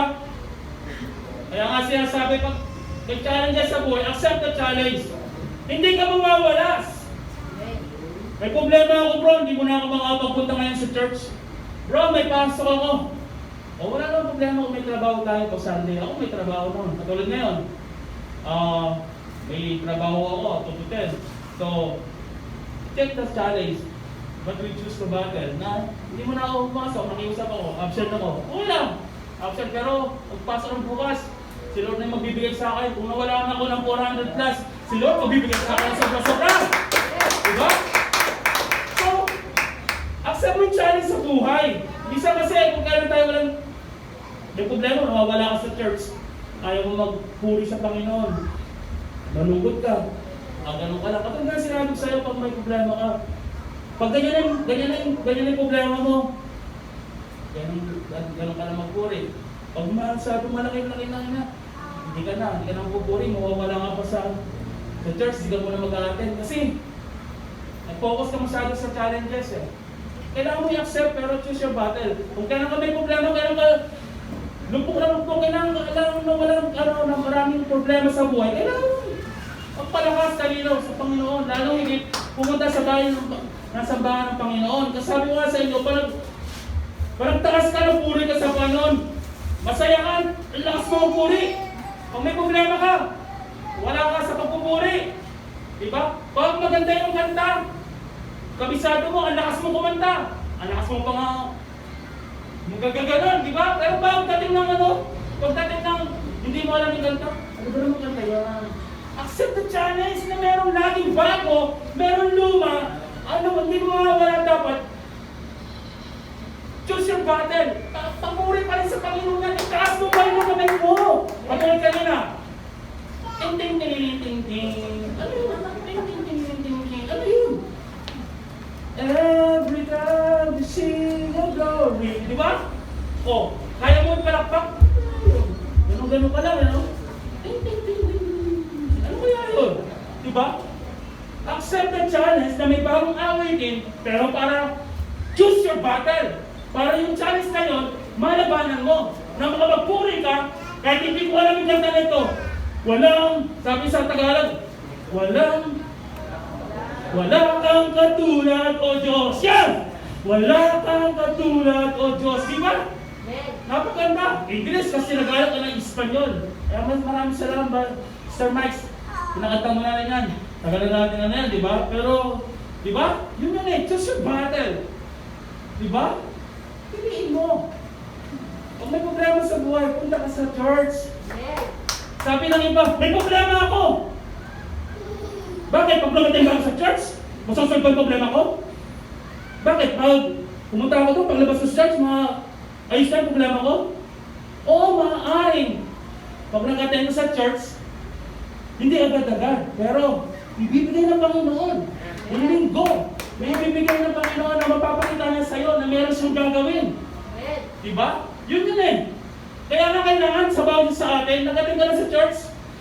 kaya nga sinasabi, pag may challenges sa buhay, accept the challenge. Hindi ka mawawalas. May problema ako bro, hindi mo na ako makapagpunta ngayon sa church. Bro, may pasok ako. O wala naman problema kung may trabaho tayo pag Sunday. Ako may trabaho naman. Katulad ngayon, may trabaho ako, 2 to 10. So, take the challenge. but we choose to battle. Na hindi mo na ako pumasok, nakiusap ako, absent ako. Okay lang, absent, pero pagpasok ng bukas, si Lord na yung magbibigay sa akin. Kung nawalaan ako ng 400 plus, si Lord magbibigay sa akin sobra-sobra. Diba? So, accept mo yung challenge sa buhay. Bisa kasi kung kailan tayo walang may problema, nawawala ka sa church. Ayaw mo magpuri sa Panginoon. Malungkot ka. Ganun ka lang. Katulad nga sinabi ko sa'yo pag may problema ka. Pag ganyan na yung problema mo, ganun ka lang magpuri. Pag masabi malaki-laki na, hindi ka na magpupuri, mawawala nga pa sa church, hindi ka muna mag-a-attend. Kasi, nag-focus ka masyado sa challenges eh. Kailangan mo i-accept pero choose your battle. Kung kailan ka may problema, kailan ka lumpok na walang maraming problema sa buhay, kailangan mo magpalakas talino sa Panginoon. Lalo higit pumunta sa bayan ng sambahan ng Panginoon. Kasi sabi ko nga sa inyo, parang taas ka ng puri ka sa Panginoon. Masaya ka, ang lakas mo magpuri. Kung may problema ka, wala ka sa pagpupuri. Diba? Pag maganda yung kanta, kabisado mo, ang lakas mo kumanta. Ang lakas mo pa nga magagaganon, di ba? Pero pagdating ng hindi mo alam yung kanta, ano ba naman kanta yan? Accept the challenge na merong laging bago, merong luma, hindi mo mawawala dapat. Choose your battle. Pamuri pa rin sa Panginoon yan. Itaas mo pa rin ang kamay mo. Pagkalit kanina. Ting ting ting ting ting. Ano yun? Ting ting ting ting ting ting. Ano yun? Every time you sing your glory. Di ba? O, kaya mo palakpak? Ganun ka lang, ano? Ting ting ting ting. Ano kaya yun? Di ba? Accept the challenge na may bagong awitin, pero para choose your battle. Para yung challenge na yun, malabanan mo. Na makapagpuri ka, kahit hindi ko alam yung ganda nito. Sabi sa Tagalog, wala kang katulad, O Diyos. Yan! Wala kang katulad, O Diyos. Di ba? Napaganda. English kasi nag-alak ka ng Espanyol. Kaya maraming salamat, Sir Mike. Pinakanta mo na rin yan. Tagalan natin na yan, di ba? Pero, di ba? Yun yun eh. Choose your battle. Di ba? Piliin mo. Kung may problema sa buhay, punta ka sa church. Sabi ng iba, may problema ako. Bakit? Pag lumating ako sa church, masasolve ba yung problema ko? Bakit? Pag pumunta ako doon, paglabas sa church, ayos na yung problema ko? Oo, maaaring. Pag nag-attend ko sa church, hindi agad-agad. Pero, ibibigay ng Panginoon. Yung linggo, may ibibigay ng Panginoon na mapapakita niya sa'yo na meron siyang gagawin. Diba? Yun yun eh. Kaya nga kailangan sa bawat sa atin, nag-attend ka na sa church,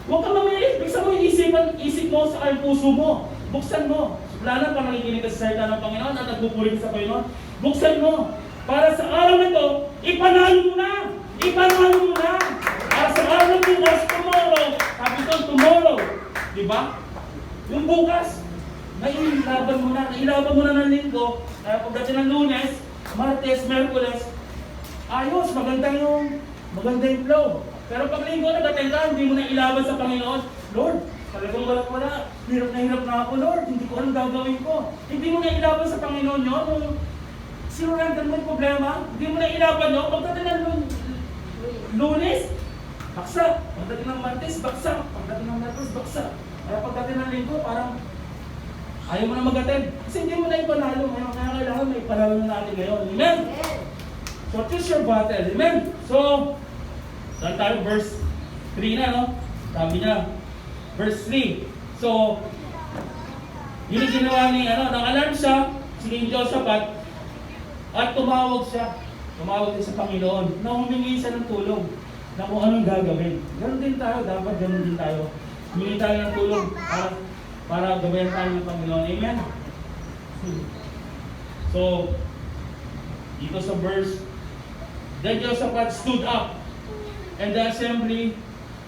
huwag kang mamili. Buksan mo yung isip mo sa puso mo. Buksan mo. Lalo pa nakikinig ka sa salita ng Panginoon at nagpupuri ka sa Panginoon. Buksan mo. Para sa araw na ito, ipanalo mo na. Ipanalo mo na. Para sa araw na bukas, tomorrow. Sabi ito, tomorrow. Diba? Yung bukas, nailaban mo na ng linggo. Kaya pagdating ng Lunes, Martes, Merkules, ayos, maganda yung flow. Pero pag linggo na dating ka, hindi mo na ilaban sa Panginoon. Lord, talagang wala. Hirap na ako, Lord. Hindi ko anong gagawin ko. Hindi mo na ilaban sa Panginoon yun. Nung sinurrender mo yung problema, hindi mo na ilaban yun. Pagdating ng Lunes, baksak. Pagdating ng Martes, baksak. Pagdating ng Martes, baksak. Kaya pagdating ng linggo, parang ayaw mo na mag-attend. Kasi hindi mo na ipanalo. Kaya kailangan may ipanalo na natin ngayon. Amen? So, choose your battle. Amen? So, saan tayo? Verse 3 na, no? Sabi niya, verse 3. So, yun yung ginawa ni, nang-alarm siya, si King Josaphat, at tumawag siya sa Panginoon, na humingi siya ng tulong, na kung anong gagawin. Ganun din tayo, dapat ganun din tayo. Humingi tayo ng tulong para gabayan tayo ng Panginoon. Amen? So, dito sa verse, then Josaphat stood up, and the assembly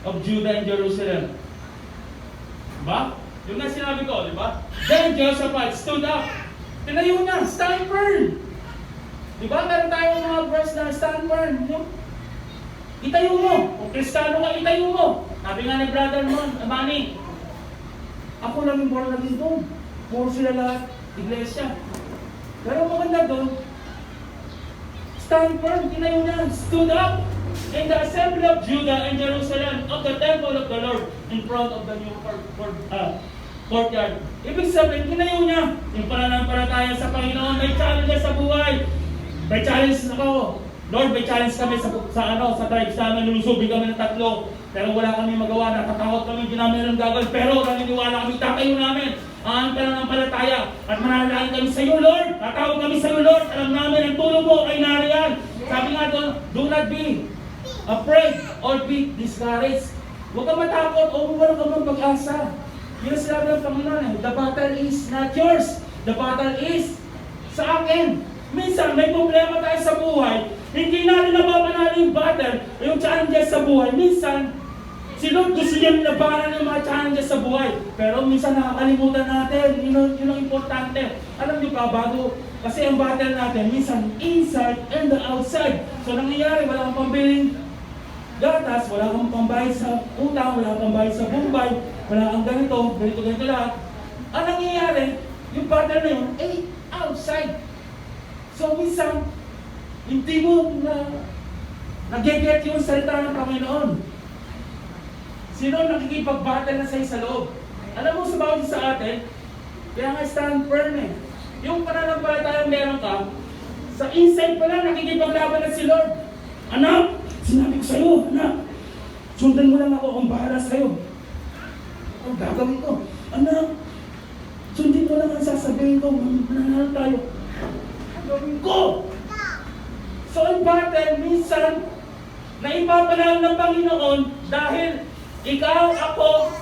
of Judah and Jerusalem. Diba? Yung nga sinabi ko, diba? Then Josaphat stood up. Tinayo niya, stand firm. Diba? Meron tayong mga verse na stand firm. Itayo mo. Kung Kristiyano ka, itayo mo. Sabi nga ni Brother Manny, ako lang yung born again doon. Puro sila lahat, iglesia. Pero maganda doon, stand firm, tinayo niya, stood up in the assembly of Judah and Jerusalem of the temple of the Lord in front of the new courtyard. Ibig sabihin, tinayo niya yung pananampalataya sa Panginoon. May challenge sa buhay. May challenge ako. Lord, may challenge kami sa tribes namin. Lulusubin kami ng 3. Pero wala kami magawa. Natatakot kami, hindi namin ang gagawin. Pero naniniwala kami, tatayo namin ang pananampalataya. At mananalangin kami sa iyo, Lord. Tatawag kami sa iyo, Lord. Alam namin, ang tulong mo ay nariyan. Sabi nga doon, do not be afraid or be discouraged. Huwag kang matakot o wala ka mang pag-asa. Yun ang sinabi ng Panginoon. The battle is not yours. The battle is sa akin. Minsan, may problema tayo sa buhay. Hindi natin nababanalo yung battle, yung challenges sa buhay. Minsan, si Lord gusto niya labanan yung mga challenges sa buhay. Pero minsan nakakalimutan natin. Yun ang importante. Alam niyo pa, bago, kasi ang battle natin, minsan inside and the outside. So nangyayari, wala kang pambiling gatas, wala kang pambayad sa utang, wala kang pambayad sa bumbay, wala kang ganito lahat. Ang nangyayari, yung battle na yun, outside. So minsan, hindi mo nag-get yung salita ng Panginoon. Sino nakikipag-battle na sa'yo sa loob? Alam mo, sa bawat sa atin, kaya nga stand firm eh. Yung pananampalataya meron ka, sa inside pa lang nakikipaglaban na si Lord. Anak, sinabi ko sa'yo, anak, sundan mo lang ako kung bahala sa'yo. Ang gagawin ko. Anak, sundin mo lang ang sasabihin ko, mananalo tayo. Ang gagawin ko. So ang battle, minsan, naipapanahal ng Panginoon dahil ikaw, ako,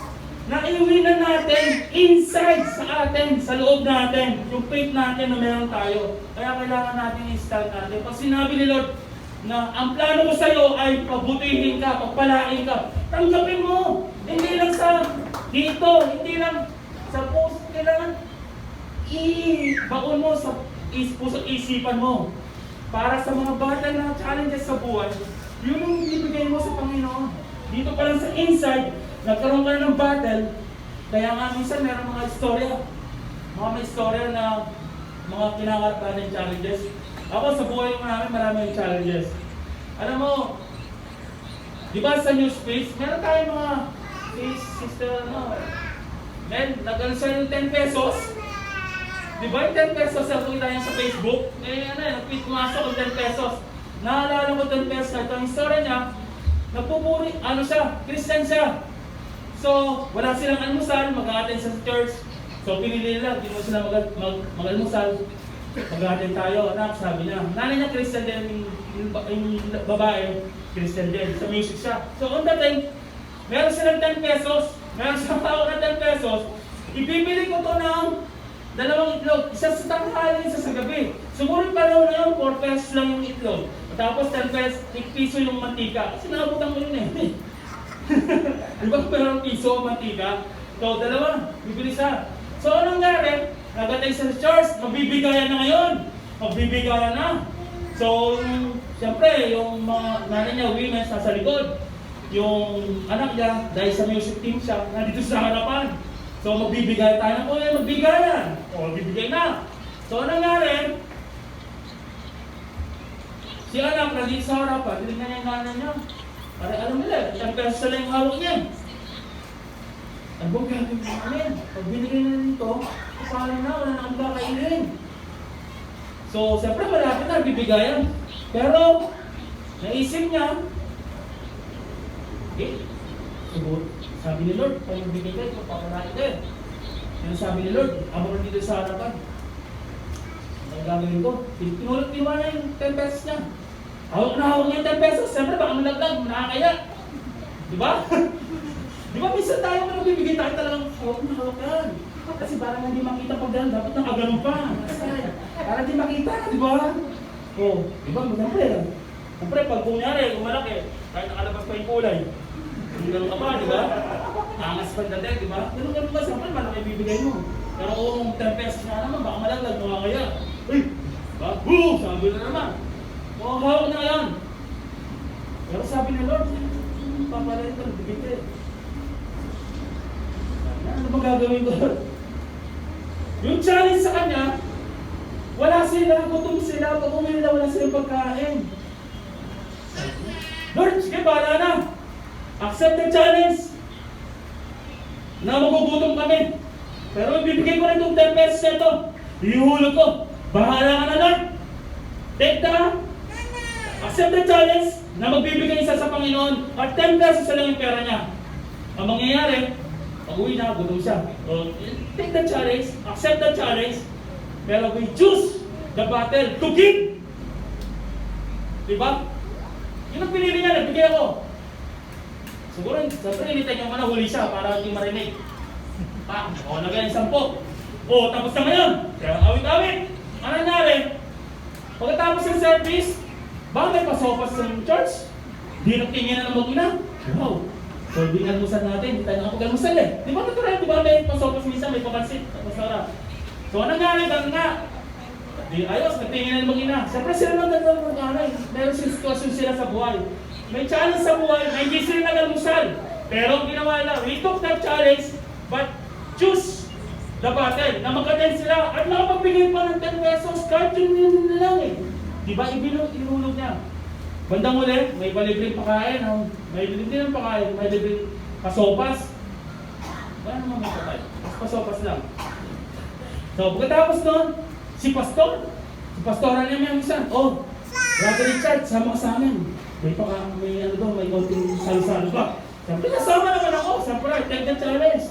naiuwi na natin inside sa atin, sa loob natin, yung faith natin na meron tayo. Kaya kailangan natin i-stand natin. Pag sinabi ni Lord na ang plano ko sa iyo ay pabutihin ka, pagpalain ka, tanggapin mo. Hindi lang sa dito, hindi lang sa post, kailangan i-baon mo sa isipan mo. Para sa mga battle na challenges sa buhay, yun ang ibigay mo sa Panginoon. Dito pa lang sa inside, nagkaroon ka ng battle, kaya nga minsan meron mga istorya. May istorya na mga kinakatahan ng challenges. Ako sa buhay namin, maraming challenges. Alam mo, di ba sa new space, meron tayong mga sister, nag-ano siya yung 10 pesos. Di ba yung 10 pesos na kung tayo sa Facebook? Nag-tweet pumasok yung 10 pesos. Naalala ko 10 pesos na ito. Ang story niya, nagpupuri, Christian siya. So, wala silang almusal, mag-a-attend sa church. So, pinili nila, hindi mo sila mag-almusal. Mag-a-attend tayo, anak, sabi niya. Nanay niya Christian din, yung babae, Christian din. Sa music siya. So, on that time, meron silang 10 pesos. Meron silang tao na 10 pesos. Ibibili ko to ng 2 itlog. Isa sa tanghali, isa sa gabi. Siguro pa na yun, 4 pesos lang yung itlog. Tapos 10 pesos, 1 piso yung mantika. Kasi nakabutan ko yun eh. Di ba pero piso mantika? So, 2, bibili siya. So, anong nangyari? Nagatay sa church, magbibigayan na ngayon. Magbibigayan na. So, siyempre, yung mga nanay niya, women, nasa likod. Yung anak niya, dahil sa music team siya, nandito sa harapan. So, magbibigay tayo ng magbigayan. O, magbibigay na. So, anong nangyari? Si anak, nandito sa harapan, tinignan niya yung nanay niya. Alam nila, 10 pesos na lang yung hawak niya. Ano bang gagawin mo namin? Pag binigay na nito, kasala na, wala na kang kakainin. So, siyempre malapit na, bibigayan. Pero, naisip niya, sabi ni Lord, kung magbibigay, papaparain din. Yan sabi ni Lord, abang dito sa harapan. Ang gagawin ko, tinulog na yung 10 pesos niya. Hawak na hawak niya yung 10 pesos, siyempre baka malaglag, nakakaya. Diba? Di ba minsan tayo kung nagbibigay tayo talagang hawak na hawak yan. Kasi parang hindi makita pag gano'n, dapat nakaganon pa. Para hindi makita, di ba? O, di ba? Siyempre, pag kunyari, kung malaki, kahit nakalabas pa yung kulay. Hindi gano'n ka pa, di ba? Angas pa dati, di ba? Ganun ka, siyempre, malaki bibigay mo. Pero kung 10 pesos na naman, baka malaglag, makakaya. Uy! Diba? Boom! Sabi na naman. O, hawak na yan. Pero sabi ni Lord, papalay ito, bibigay. Ano ba gagawin ko? Yung challenge sa kanya, Wala sila, gutom sila, pag uwi nila, wala silang pagkain. Lord, sige, bahala na. Accept the challenge na magugutom kami. Pero ibibigay ko na itong 10 pesos na ito. Ihulog ko. Bahala ka na, Lord. Take the, accept the challenge na magbibigay isa sa Panginoon at 10 pesos na lang yung pera niya. Ang mangyayari, pag uwi na, gutom siya. So, take the challenge, accept the challenge, pero we choose the battle to give. Diba? Yun ang pinili niya, nagbigay ako. Siguro, siyempre nilitan niya mana, huli siya para hindi marinig. O, nagay 10. O, tapos na ngayon. Kaya awit-awit. Ano nangyari? Pagkatapos ng service, bakit may pasopas sa church? Di nagtingin na ng mag-ina. Wow! So, binalmusan natin. Hindi tayo nakapag-almusal eh. Di ba natural? Di ba may pasopas minsan, may papansit? Tapos sarap. So, anong nangyari? Ganun nga. Di ayos, nagtingin na ng mag-ina. Siyempre sila lang dalawa mag-anay. Meron silang sitwasyon sila sa buhay. May challenge sa buhay, may hindi sila nag-almusal. Pero ang ginawa nila, we took that challenge, but choose the battle. Na mag-attend sila at nakapagbigay pa ng 10 pesos. Kahit yun lang eh. Diba inulog niya? Bandang uli, may palibreng pakain. May libreng pakain, may libreng pasopas. Wala naman may patay. Pasopas lang. So, pagkatapos nun, si pastoran niya may isa. Oh, Brother Richard, sama ka sa amin. May konting salo-salo pa. Siyempre, kasama naman ako. Siyempre, take the challenge.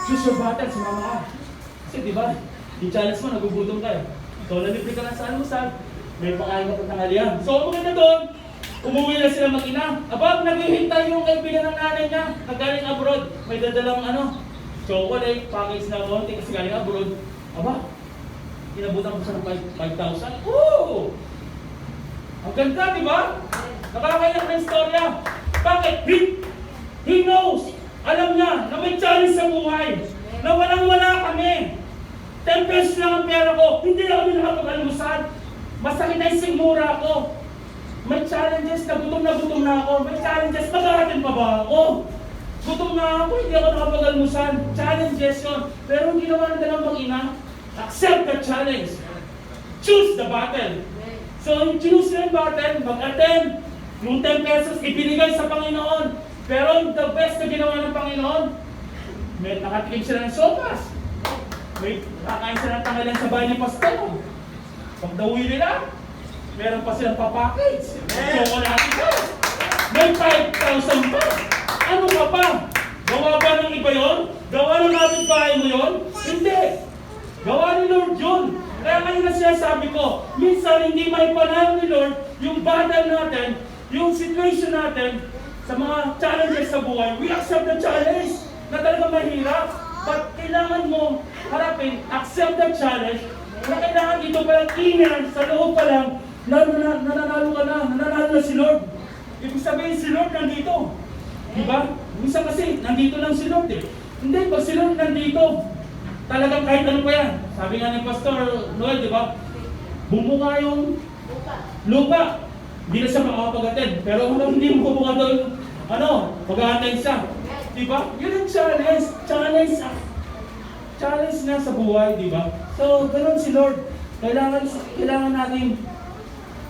Choose your battle, sumama ka. Kasi diba, yung challenge mo, nagugutom ka eh. So, nalibre ka na sa almusal. May pakain ka pagtanghalian. So, maganda doon, umuwi na sila mag-ina. Aba, naghihintay yung kaibigan ng nanay niya. Nagaling abroad. May dadalang chocolate, package na konti kasi galing abroad. Aba, inabutan ko siya ng 5,000. Woo! Ang ganda, di ba? Nakakaiyak na istorya. Bakit? He knows. Alam niya na may challenge sa buhay. Na walang-wala kami. 10 pesos lang ang pera ko. Hindi na kami nakapag-almusal. Masakit na yung sigmura ko. May challenges na gutom na ako. May challenges, mag-aatin pa ba ako? Gutom na ako, hindi ako nakapag-almusal. Challenges yun. Pero ang ginawa ng dalawang mag-ina, accept the challenge. Choose the battle. So, yung choose yung battle, mag-attend. Yung 10 pesos, ibinigay sa Panginoon. Pero the best na ginawa ng Panginoon, may nakatikim sila ng sopas. May nakakain sila ng tangalan sa bahay ni Pastor. Pag dawi nila, meron pa silang papackage. Chocolate pa. May 5,000 pa. Ano ka pa? Gawa ba ng iba yun? Gawa ng ating bahay mo yun? Hindi. Gawa ni Lord yun. Kaya ngayon na sinasabi ko, minsan hindi may panahon ni Lord yung battle natin, yung situation natin, sa mga challenges sa buhay. We accept the challenge na talaga mahirap. But kailangan mo harapin, accept the challenge na kailangan dito palang inner, sa loob pa lang, nananalo ka na, nananalo na si Lord. Ibig sabihin si Lord nandito. Diba? Minsan kasi, nandito lang si Lord eh. Hindi, pag si Lord nandito, talagang kahit ano pa yan. Sabi nga ni Pastor Noel, diba? Bumuka yung lupa. Hindi na siya makakapag-attend. Pero kung hindi mo bumuka doon, mag-attend siya. Diba? Yun ang challenge. Challenge na sa buhay, diba? So, ganun si Lord. Kailangan natin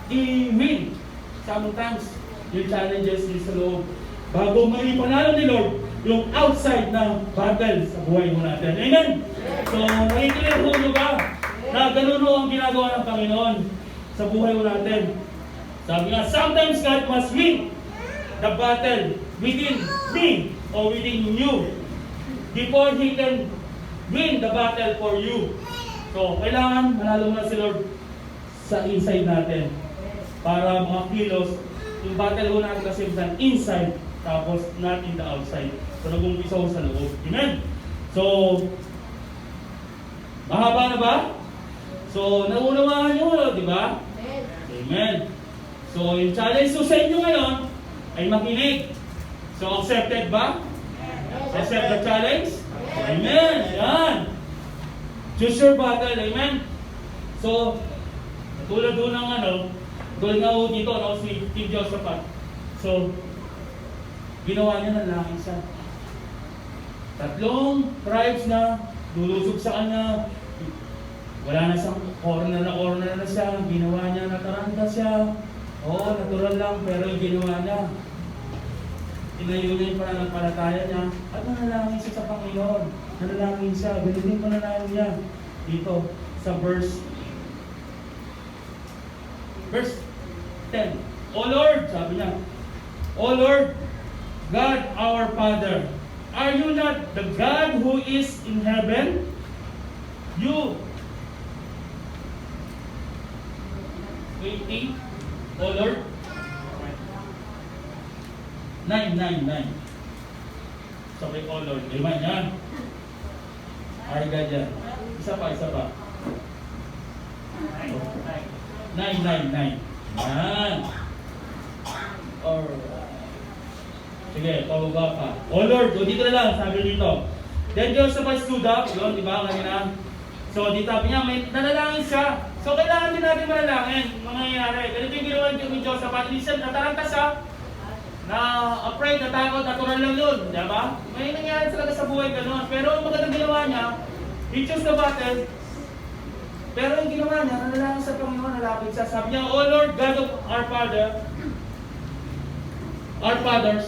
i-win sometimes yung challenges din sa loob. Bago may panalo ni Lord, yung outside na battle sa buhay mo natin. Amen? So, nakikinig mo ba na ganun ang ginagawa ng Panginoon sa buhay mo natin? Sabi nga, sometimes God must win the battle within me or within you before He can win the battle for you. So, kailangan manalo na si Lord sa inside natin para mga kilos, yung battle ho natin kasi inside tapos not in the outside. So, nag-umpisa ho sa loob. Amen? So, mahaba na ba? So, naunawaan nyo, di ba? Amen. So, yung challenge so sa inyo ngayon ay makinig. So, accepted ba? Accept the challenge? Amen. Yan. Choose your battle. Amen. So, tulad doon ng tulad nga ho dito, si King Josaphat. So, ginawa niya ng laki siya. 3 tribes na lulusog sa kanya. Wala na siyang corner na siya, ginawa niya, nataranta siya. Oo, natural lang, pero yung ginawa niya, tinayo niya yung pananampalataya niya, at nanalangin siya sa Panginoon. Nanalangin siya, ganun din panalangin niya. Dito, sa verse 10. O Lord, sabi niya, O Lord, God our Father, are you not the God who is in heaven? You 20, O Lord. 9. Sabi, O Lord. Iman yan. Ay, ganyan. Isa pa. 9. Yan. Alright. Sige, pababa pa. O Lord, o dito na lang, sabi dito. Then Joseph stood up, yun, di ba, kanina. So, dito sabi niya, may nanalangin siya. So, kailangan din natin manalangin. Mangyayari. Ganito yung ginawa ni Joseph. At least, nataranta siya. Na afraid, natakot, natural lang yun. Di ba? May nangyayari talaga sa buhay ganun. Pero ang magandang ginawa niya, he chose the battle. Pero yung ginawa niya, nanalangin sa Panginoon, nalapit siya. Sabi niya, O Lord, God of our fathers,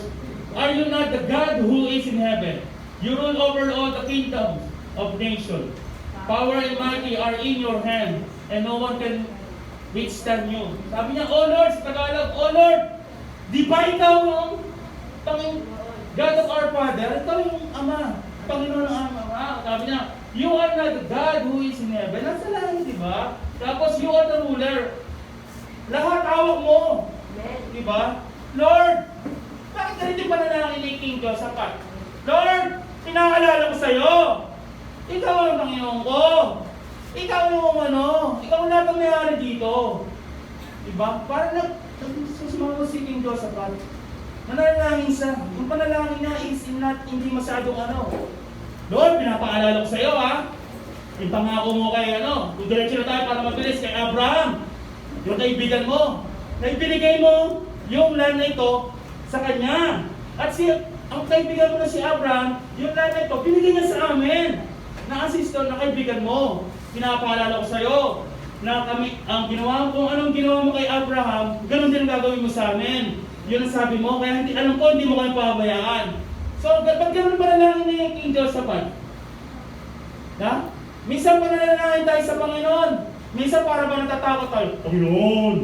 are you not the God who is in heaven? You rule over all the kingdoms of nations. Power and mighty are in your hand, and no one can withstand you. Sabi niya, O Lord, sa Tagalog, O Lord, di ba ikaw ang God of our Father? Ikaw yung Ama, Panginoon ng Ama. Sabi niya, you are not the God who is in heaven. Nasa langit, di ba? Tapos you are the ruler. Lahat hawak mo. Di ba? Lord, bakit ganito yung panalangin ni King Josaphat? Lord, pinaalala ko sa'yo. Ikaw ang Panginoon ko. Ikaw yung ikaw ang lahat ang mayari dito. Diba? Parang nagsusumama si King Josaphat. Manalangin siya. Yung panalangin niya is hindi masyadong Lord, pinapaalala ko sa'yo yung pangako mo kay kung diretso na tayo para mabilis kay Abraham. Yung kaibigan mo. Na ibinigay mo yung land na ito sa kanya. At ang kaibigan mo na si Abraham, yung land na ito, binigay niya sa amin. Na assistant na kaibigan mo. Pinapaalala ko sa'yo na kami, kung anong ginawa mo kay Abraham, ganun din ang gagawin mo sa amin. Yun ang sabi mo, kaya alam ko, hindi mo kami pabayaan. So, ba't ganun pa nalangin ni King Josaphat? Minsan pa nanalangin tayo sa Panginoon. Minsan para ba natatakot tayo? Panginoon,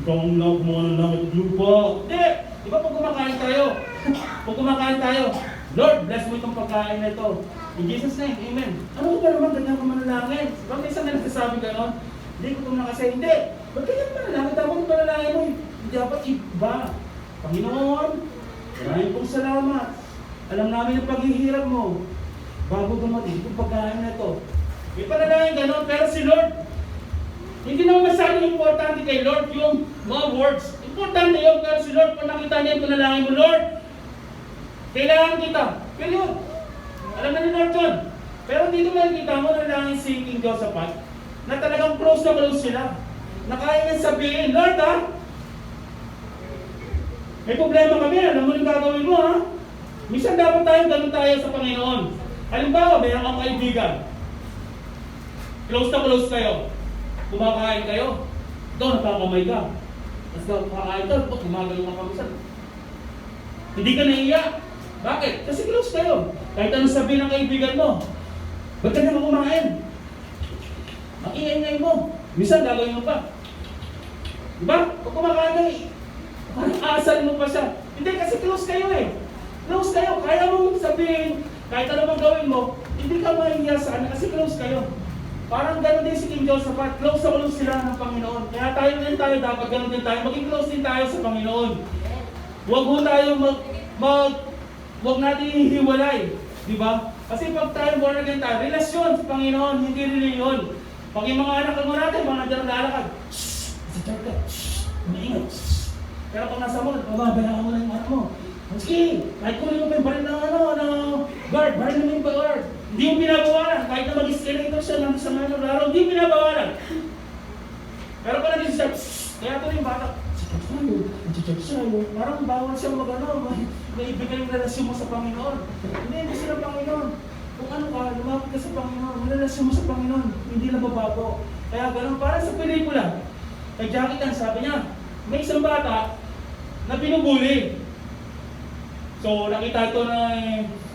ikaw ang gumawa ng langit at lupa. Hindi! Di ba pag kumakain tayo, Lord, bless mo itong pagkain na ito. In Jesus' name, Amen. Ano ba naman ganyan ka manalangin? Bakit minsan na nagsasabi gano'n? Hindi ko ito na kasi, hindi. Ba't ganyan manalangin? Dapat manalangin mo, hindi dapat iba. Panginoon, maraming pong salamat. Alam namin ang paghihirap mo. Bago dumating itong pagkain na ito. May panalangin gano'n, pero si Lord, hindi naman masyadong importante kay Lord yung mga words. Importante yun, pero si Lord, kung nakita niya yung panalangin mo, Lord, kailangan kita. Pero yun, alam na ni Lord yun. Pero dito makikita mo na lang si King Josaphat na talagang close na close sila. Na kaya niya sabihin, Lord may problema kami, alam mo yung gagawin mo Minsan dapat ganun tayo sa Panginoon. Halimbawa, mayroon kang kaibigan. Close na close kayo. Kumakain kayo. Ito, nagkakamay ka. Tapos kumakain ka, gumagano ka kamisan. Hindi ka naiiyak. Bakit? Kasi close kayo. Kahit anong sabihin ng kaibigan mo, ba't ka naman kumain? Ang ingay mo. Minsan gagawin mo pa. Diba? Pag kumakain ka, aasalin mo pa siya. Hindi, kasi close kayo Close kayo. Kaya mong sabihin, kahit ano mang gawin mo, hindi ka mahihiya sa kasi close kayo. Parang gano'n din si King Josaphat. Close na close sila ng Panginoon. Kaya tayo dapat gano'n din tayo. Maging close din tayo sa Panginoon. Huwag mo tayo huwag natin hihiwalay. Diba? Kasi pag tayo born again tayo, relasyon sa Panginoon, hindi reliyon. Pag yung mga anak mo natin, mga naglalakad, shhh! Sa church ka, shhh! Umaingat, shhh! Pero pag nasa mo, mababayaan mo na yung anak mo. Sige, kahit kunin mo pa yung baril ng guard, baril mo yung guard. Hindi mo binabawalan, kahit na mag-escalator siya ng isang laro, hindi mo binabawalan. Pero pag naging siya, kaya ito yung bata, church tayo, parang bawal siya may ibigay yung relasyon mo sa Panginoon. Hindi sila Panginoon. Kung ano ka, lumapit ka sa Panginoon, relasyon mo sa Panginoon, hindi na babago. Kaya ganun, parang sa pelikula. Kay Jackie Chan, sabi niya, may isang bata na binubuli. So, nakita ito na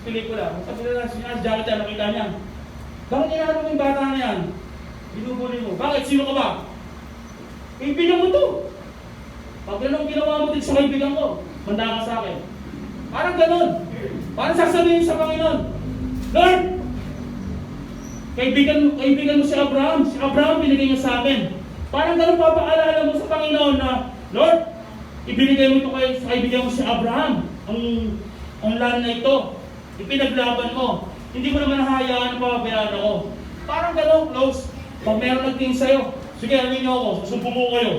pelikula. Sabi nila, si Jackie Chan, nakita niya. Bakit inaano mo yung bata na yan? Binubuli mo. Bakit? Sino ka ba? Kaibigan mo to. Pag ganun ginawa mo din sa kaibigan ko, manda ka sa akin. Parang ganun. Parang sasabihin sa Panginoon, Lord, kaibigan mo si Abraham. Si Abraham binigay niya sa akin. Parang ganun papaalala mo sa Panginoon na, Lord, ibinigay mo ito sa kaibigan mo si Abraham. Ang land na ito. Ipinaglaban mo. Hindi mo naman nahayaan na papabayaan ako. Parang ganun, close. Pag meron nagtingin sa'yo, sige, alin niyo ako, susumbong mo kayo.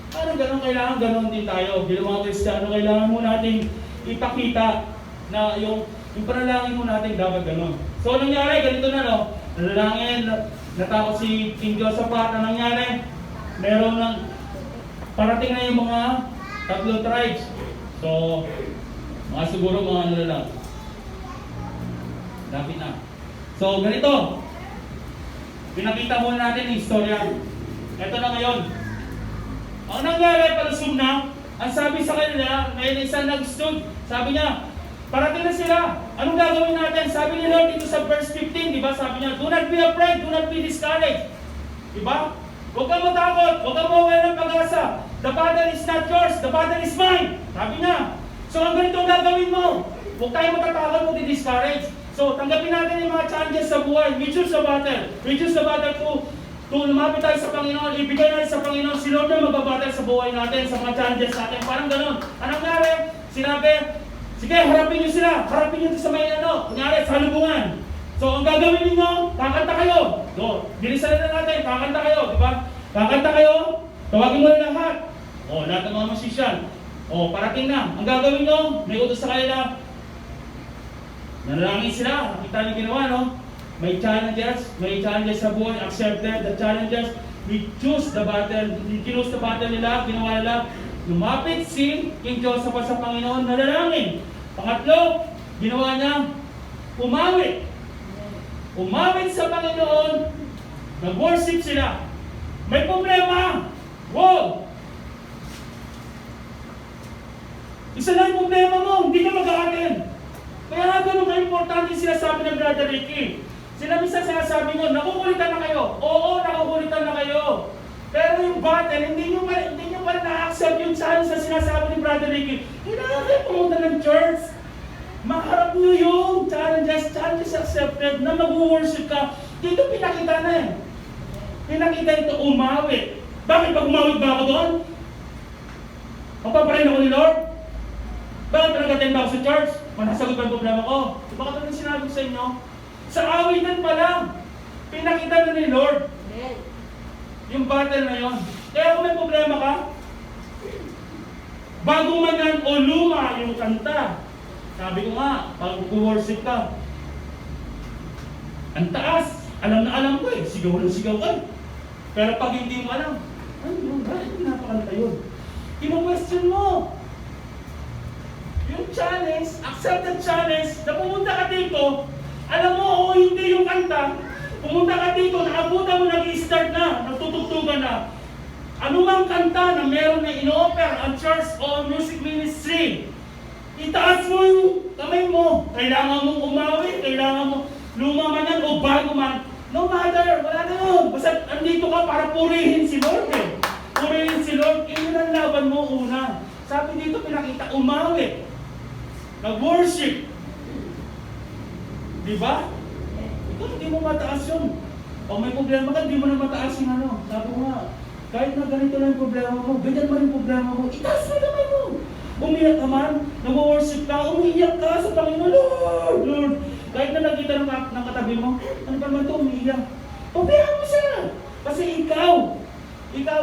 Parang ganun, kailangan ganun din tayo. Bilang mga Kristiyano, kailangan mo natin ipakita na yung panalangin mo natin dapat ganun. So, nangyari, ganito na, no? Nanalangin, natakot si King Josaphat. Ang nangyari, meron ng parating na yung mga 3 tribes. So, mga siguro mga ano lang. Lapit na. So, ganito. Pinakita muna natin yung istorya. Ito na ngayon. Ang nangyari, palusog na, ang sabi sa kanila, may isang nag-stood, sabi niya, parating na sila. Anong gagawin natin? Sabi ni Lord dito sa verse 15, di ba? Sabi niya, do not be afraid, do not be discouraged. Di ba? Huwag kang matakot, huwag kang mawala ng pag-asa. The battle is not yours, the battle is mine. Sabi niya. So, ang ganito ang gagawin mo. Huwag tayo matatakot, huwag di-discourage. So, tanggapin natin yung mga challenges sa buhay. We choose the battle. We choose the battle kung lumapit tayo sa Panginoon, ibigay natin sa Panginoon, si Lord na magbabattle sa buhay natin, sa mga challenges natin. Parang ganun. Anong nangyari? Sinabi, sige, harapin nyo sila. Harapin nyo sa may nangyari, salubungan. So, ang gagawin ninyo, kakanta kayo. So, bilisan na natin, kakanta kayo, di ba? Kakanta kayo, tawagin mo na lahat. O, lahat ng mga musician. O, parating na. Ang gagawin nyo, may utos sa kanila. Nanalangin sila. Kita niyo ginawa, no? May challenges sa buhay. Accepted the challenges. We choose the battle. We choose the battle nila. Ginawa nila. Lumapit si King Josaphat sa Panginoon. Nanalangin. Pangatlo, ginawa niya, umawit. Umawit sa Panginoon. Nag-worship sila. May problema. Wow! Isa lang yung problema mo. Hindi ka mag-aatin. Kaya nga ganun ka-importante sila sabi ng Brother Ricky. Sila minsan sinasabi nyo, nakukulitan na kayo. Oo, nakukulitan na kayo. Pero yung battle, hindi nyo pa na-accept yung challenge na sinasabi ni Brother Ricky. Kailangan kayo pumunta ng church. Maharap nyo yung challenges accepted na mag-worship ka. Dito pinakita na eh. Pinakita ito, umawit. Bakit pag umawit ba ako doon? Mapaparin ako ni Lord? Bakit pinag-attend ba ako sa church? Manasagot ba ang problema ko? Diba katulad yung sinabi ko sa inyo? Sa awitan pa lang, pinakita na ni Lord yung battle na yon. Kaya kung may problema ka, bago man yan o luma yung kanta, sabi ko nga, pag worship ka, ang taas, alam na alam ko eh, sigaw na sigaw ka. Pero pag hindi mo alam, ano, bakit pinapakanta yun? Kino-question mo. Yung challenge, accepted challenge, na pumunta ka dito, alam mo, o hindi yung kanta, pumunta ka dito, nakabutan mo, nag-i-start na, natutugtugan na. Anumang kanta na meron na in-offer ang church o music ministry, itaas mo yung kamay mo. Kailangan mong umawit, kailangan mo luma man yan o bago man. No matter, wala na yun. Basta andito ka para purihin si Lord eh. Purihin si Lord, yun ang laban mo una. Sabi dito pinakita, umawit. Nag-worship. Diba? Ikaw hindi mo mataas yun. O may problema ka, hindi mo na mataas yung ano. Sabi ko nga, kahit na ganito lang yung problema mo, ganyan man yung problema mo, itaas mo naman mo. Umiyak ka man, nag-worship ka, umiiyak ka sa Panginoon, Lord, Lord. Kahit na nakita ng katabi mo, ano ba naman ito, umiiyak. Pabayaan mo siya. Kasi ikaw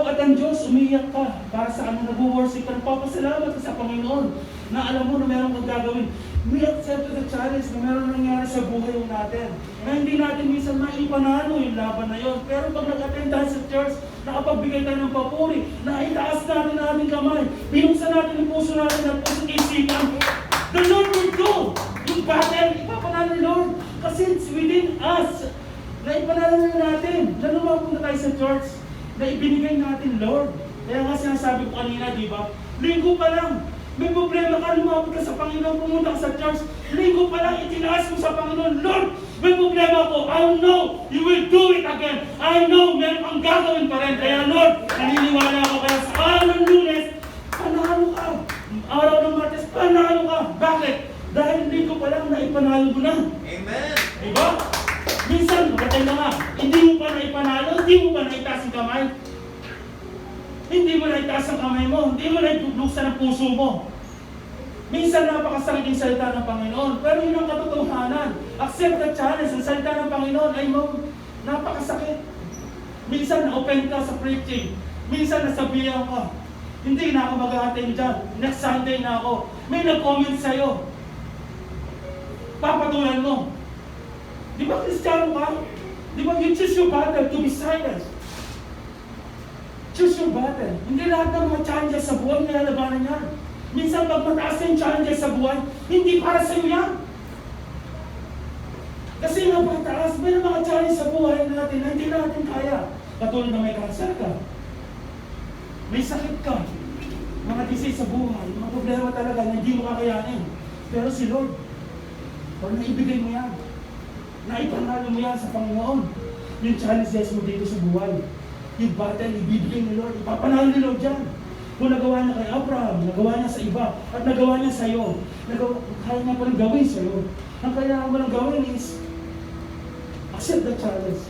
at ang Diyos, umiiyak ka para sa ano, nag-worship ka, nagpapasalamat ka sa Panginoon na alam mo na meron kang gagawin. We accept the challenge na meron nangyari sa buhay natin. Na hindi natin minsan maipanalo yung laban na yon. Pero pag nag-attend tayo sa church, nakapagbigay tayo ng papuri, na itaas natin ang ating kamay, binuksan natin yung puso natin at puso isipan, the Lord will go. Yung battle, ipapanalo ni Lord. Kasi it's within us. na ipanalo na natin, na lumapunta tayo sa church, na ibinigay natin, Lord. Kaya nga sinasabi ko kanina, di ba? Linggo pa lang, may problema ka, lumapit ka sa Panginoon, pumunta ka sa church, linggo pa lang, itinaas mo sa Panginoon, Lord, may problema ko, I know you will do it again. I know meron kang gagawin pa rin. Kaya Lord, naniniwala ako, kaya sa araw ng Lunes, panalo ka. Araw ng Martes, panalo ka. Bakit? Dahil linggo pa lang, naipanalo mo na. Amen. Diba? Minsan, magatay na nga, hindi mo pa naipanalo, hindi mo pa naitaas ang kamay. Hindi mo naitaas ang kamay mo, hindi mo naibubuksan ang puso mo. Minsan napakasakit yung salita ng Panginoon, pero yun ang katotohanan. Accept the challenge, ang salita ng Panginoon ay napakasakit. Minsan na-open ka sa preaching, minsan nasabihan ka, hindi na ako mag-a-attend dyan, next Sunday na ako. May nag-comment sa'yo, papatulan mo. Di ba Kristiyano ka? Di ba you choose your battle to be silent? Choose your battle. Hindi lahat ng mga challenges sa buhay na lalabanan yan. Minsan pag mataas yung challenges sa buhay, hindi para sa iyo yan. Kasi nga pagtaas, may mga challenge sa buhay natin na hindi natin kaya. Katulad na may cancer ka, may sakit ka, mga disease sa buhay, mga problema talaga na hindi mo kakayanin. Pero si Lord, pag naibigay mo yan, naipanalo mo yan sa Panginoon, yung challenges mo dito sa buhay, yung battle, ibibigay ni Lord, ipapanalo ni Lord dyan. Kung nagawa niya kay Abraham, nagawa niya sa iba, at nagawa niya sa iyo, kaya niya palang gawin sa iyo. Ang kailangan mo lang gawin is, accept the challenge.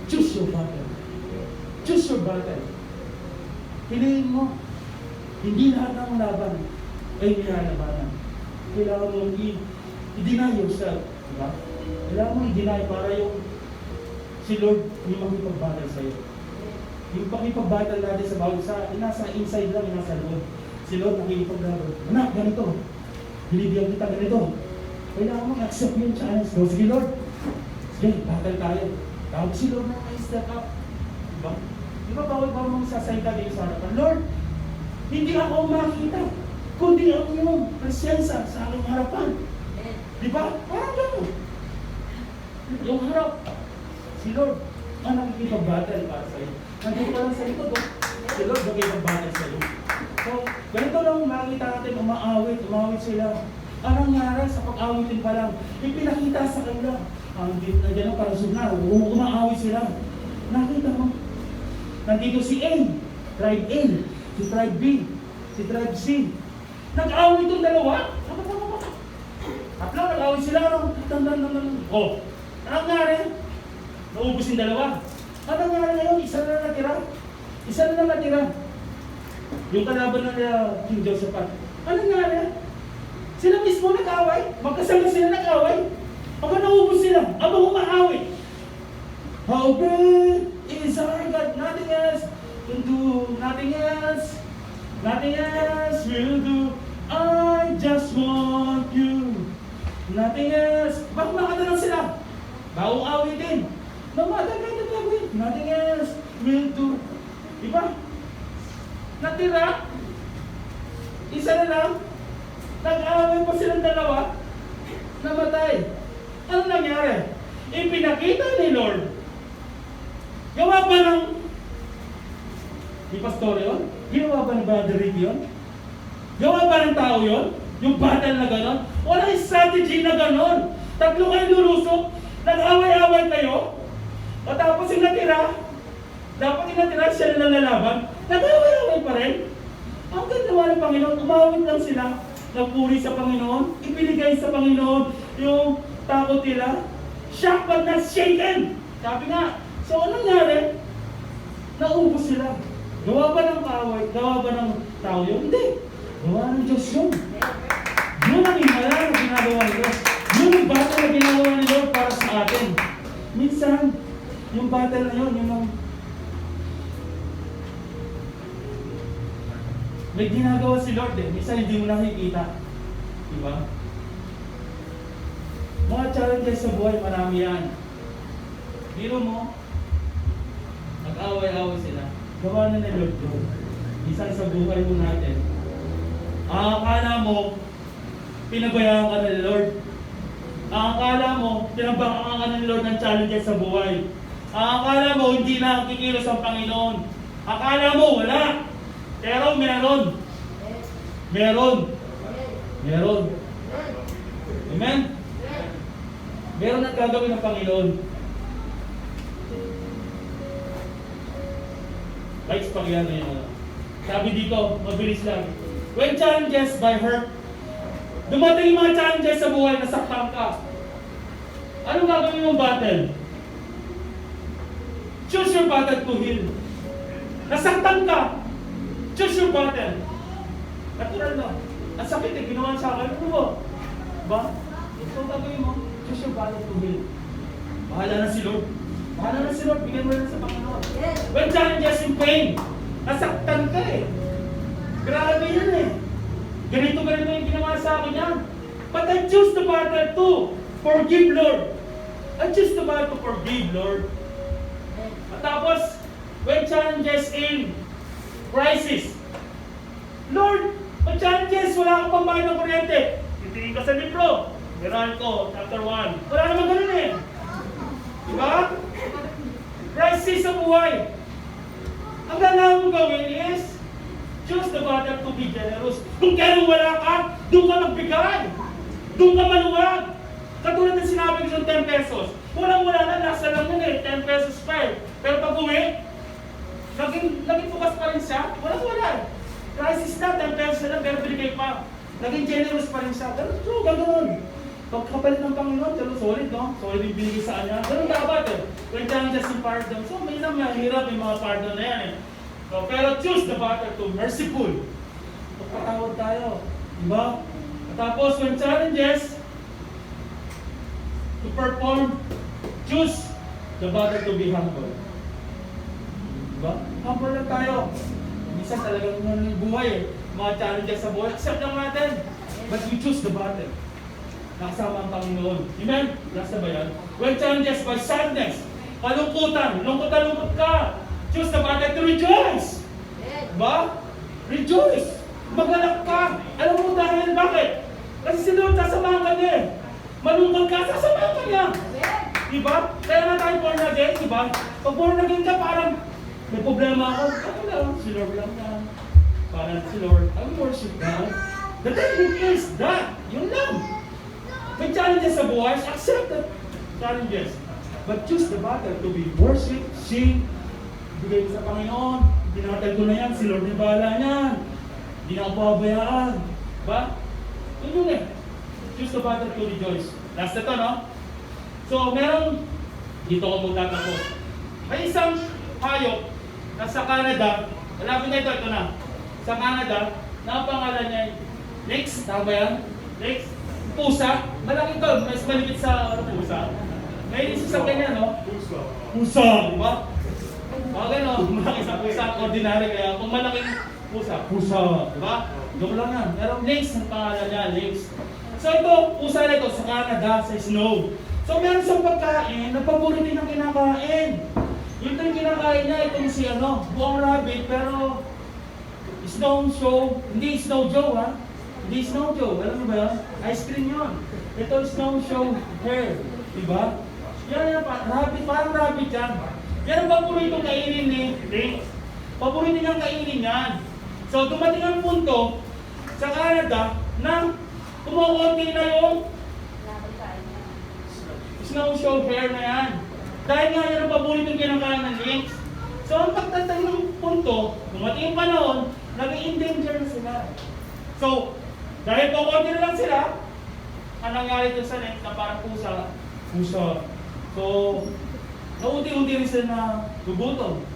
Choose your battle. Choose your battle. Piliin mo. Hindi lahat ng laban ay nilalabanan. Kailangan mo i-deny yourself. Diba? Kailangan mo i-deny para yung si Lord yung makipag-battle sa iyo. Yung pakipag-battle natin sa bawat isa, nasa inside lang, nasa loob. Si Lord nakikipag-battle. Anak, ganito. Binibigyan kita ganito. Kailangan mo i-accept yung challenge. So, sige Lord. Sige, battle tayo. Tawag si Lord na step up. Diba? Diba bawal ba mong sasayta dito sa harapan? Lord, hindi ako makita, kundi ang iyong presensya sa aking harapan. Diba? Parang gano'n. Yung harap. Si Lord, ang nakikipag-battle para sa iyo. Nandito pa lang sa likod, oh. Si Lord, nakikipag-battle sa iyo. So, ganito lang makikita natin, umawit sila. Anong nangyari sa pag-awitin pa lang? Ipinakita sa kanila. Ang nandiyan ang parasog na, umaawit sila. Nakita mo. Nandito si A, tribe A, si tribe B, si tribe C. Nag-awit itong dalawa. At lang, nag-awit sila. Oh, anong nangyari? Naubos yung dalawa. Ano nangyari ngayon? Isa na natira. Isa na natira. Yung kalaban na King Josaphat. Ano nangyari? Sila mismo nag-away. Magkasama sila nag-away. Aba naubos sila. Aba umaaway. How great is our God? Nothing else can do. Nothing else. Nothing else will do. I just want you. Nothing else. Bakit makatanong sila? Bagong away din. Nothing else will do. Diba? Natira. Isa na lang. Nag-aaway pa silang dalawa. Namatay. Ano nangyari? Ipinakita ni Lord. Gawa ba ng ni Pastor yun? Ginawa ba ng Brother Rick yun? Gawa ba ng tao yun? Yung battle na gano'n? Walang strategy na gano'n. Tatlo kayo lulusok. Nag-away-away kayo. O tapos yung natira, dapat yung natira siya na lalaban, nag-away-away pa rin. Ang ganda ng Panginoon, umawit lang sila, nagpuri sa Panginoon, ipinigay sa Panginoon yung takot nila, shocked but not shaken. Sabi nga, so anong nangyari? Naubos sila. Gawa ba ng kaaway? Gawa ba ng tao yun? Hindi. Gawa ng Diyos yun. Yun ang himala na ginagawa ni Diyos. Yun ang battle na ginagawa ni Lord para sa atin. Minsan, yung battle na yun, yung may ginagawa si Lord eh. Minsan hindi mo nakikita. Diba? Mga challenges sa buhay, marami yan. Biro mo, nag-away-away sila. Gawa na ni Lord yun. Minsan sa buhay mo natin, akala mo, pinabayaan ka na ni Lord. Ang akala mo, tinabangan ka ng Lord ng challenges sa buhay. Ang akala mo, hindi na kikilos ang Panginoon. Akala mo, wala. Pero meron. Meron. Meron. Amen? Meron at gagawin ng Panginoon. Likes pag yan na. Sabi dito, mabilis lang. When challenges by hurt, dumating yung mga challenges sa buhay, nasaktan ka. Anong gagawin mong battle? Choose your battle to heal. Nasaktan ka. Choose your battle. Natural na. Ang sakit eh, ginawa sa akin. Ano ba? Ba? Ito ang gagawin mo. Choose your battle to heal. Bahala na si Lord. Bahala na si Lord. Bigyan mo na sa Panginoon. When challenges in pain, nasaktan ka eh. Grabe yan eh. Ganito yung ginawa sa akin yan. But I choose the battle to forgive, Lord. I choose the battle to forgive, Lord. At tapos, when challenges in crisis, Lord, pag challenges, wala kang pambayad ng kuryente. Titingin ka sa libro. Meralco, chapter 1. Wala naman ganun eh. Diba? Crisis sa buhay. Ang ganahan mo gawin is, choose the battle to be generous. Kung kailan wala ka, doon ka magbigay. Doon ka maluwag. Katulad ng sinabi ko sa 10 pesos. Walang-wala na, nasa lang nun eh, 10 pesos pa eh. Pero pag uwi, naging bukas pa rin siya, walang-wala. Crisis na, 10 pesos na lang, pero binigay pa. Naging generous pa rin siya. Ganun, so, ganun. Pagkapalit ng Panginoon, pero solid, no? Solid yung binigay sa kanya. Ganun dapat eh. When challenges in pardon. So, may isang mahirap yung mga pardon na yan eh. So, pero choose the battle to merciful. Magpatawad tayo. Diba? At tapos, when challenges to perform, choose the battle to be humble. Diba? Humble lang tayo. Minsan talagang yung buhay eh. Mga challenges sa buhay. Accept lang natin. But we choose the battle. Nakasama ang Panginoon. Amen? Last na ba yan? When challenges by sadness, kalungkutan, lungkot na lungkot ka. Choose the battle to rejoice. Diba? Rejoice. Magalak ka. Alam mo dahil bakit? Kasi si Lord sasamahan ka niya. Malungkot ka, sasamahan ka niya. Diba? Kaya nga tayo born again, diba? Pag born again ka, parang may problema ako. Ano lang? Si Lord lang yan. Parang si Lord, I worship God. The technique is that. Yun lang. May challenges sa buhay, accept the challenges. But choose the battle to be worship, sing, bigay sa Panginoon. Tinatag ko na yan, si Lord na bahala niyan. Hindi na ako pabayaan. Diba? Yun yun eh. Choose the battle to rejoice. Last na to, no? So, merong, dito ko magtatapos. May isang hayop na sa Canada, malapit na ito na. Sa Canada, na ang pangalan niya ay Lynx, tama ba yan? Lynx? Pusa, malaki ito, mas malipit sa pusa. May sasakyan niya, no? Pusa, di ba? Gano'n, malaki sa pusa, ordinary kaya kung malaking pusa, di ba? Joke lang yan. Pero Lynx, ang pangalan niya, Lynx. So ito, pusa na ito sa Canada, sa snow. So meron siyang pagkain, na paborito din ang kinakain. Yung ito yung kinakain niya, itong si buong rabbit, pero Snow Joe, hindi Snow Joe ha? Hindi Snow Joe, alam mo ba yun? Ice cream yun. Ito Snow Joe hair, diba? Yan, rabbit, parang rabbit yan. Yan ang paboritong kainin ni Lynx. Paborito niyang kainin yan. So dumating ang punto sa Canada na kumukunti na yung Snow Joe hair na yan. Dahil nga yan ang paboritong kinakain ng Lynx. So ang pagtatay ng punto, dumating yung panahon, nag-i-endanger na sila. So, dahil kukunti na lang sila, ang nangyari doon sa Lynx na parang pusa. So, naunti-unti rin sila na gugutom.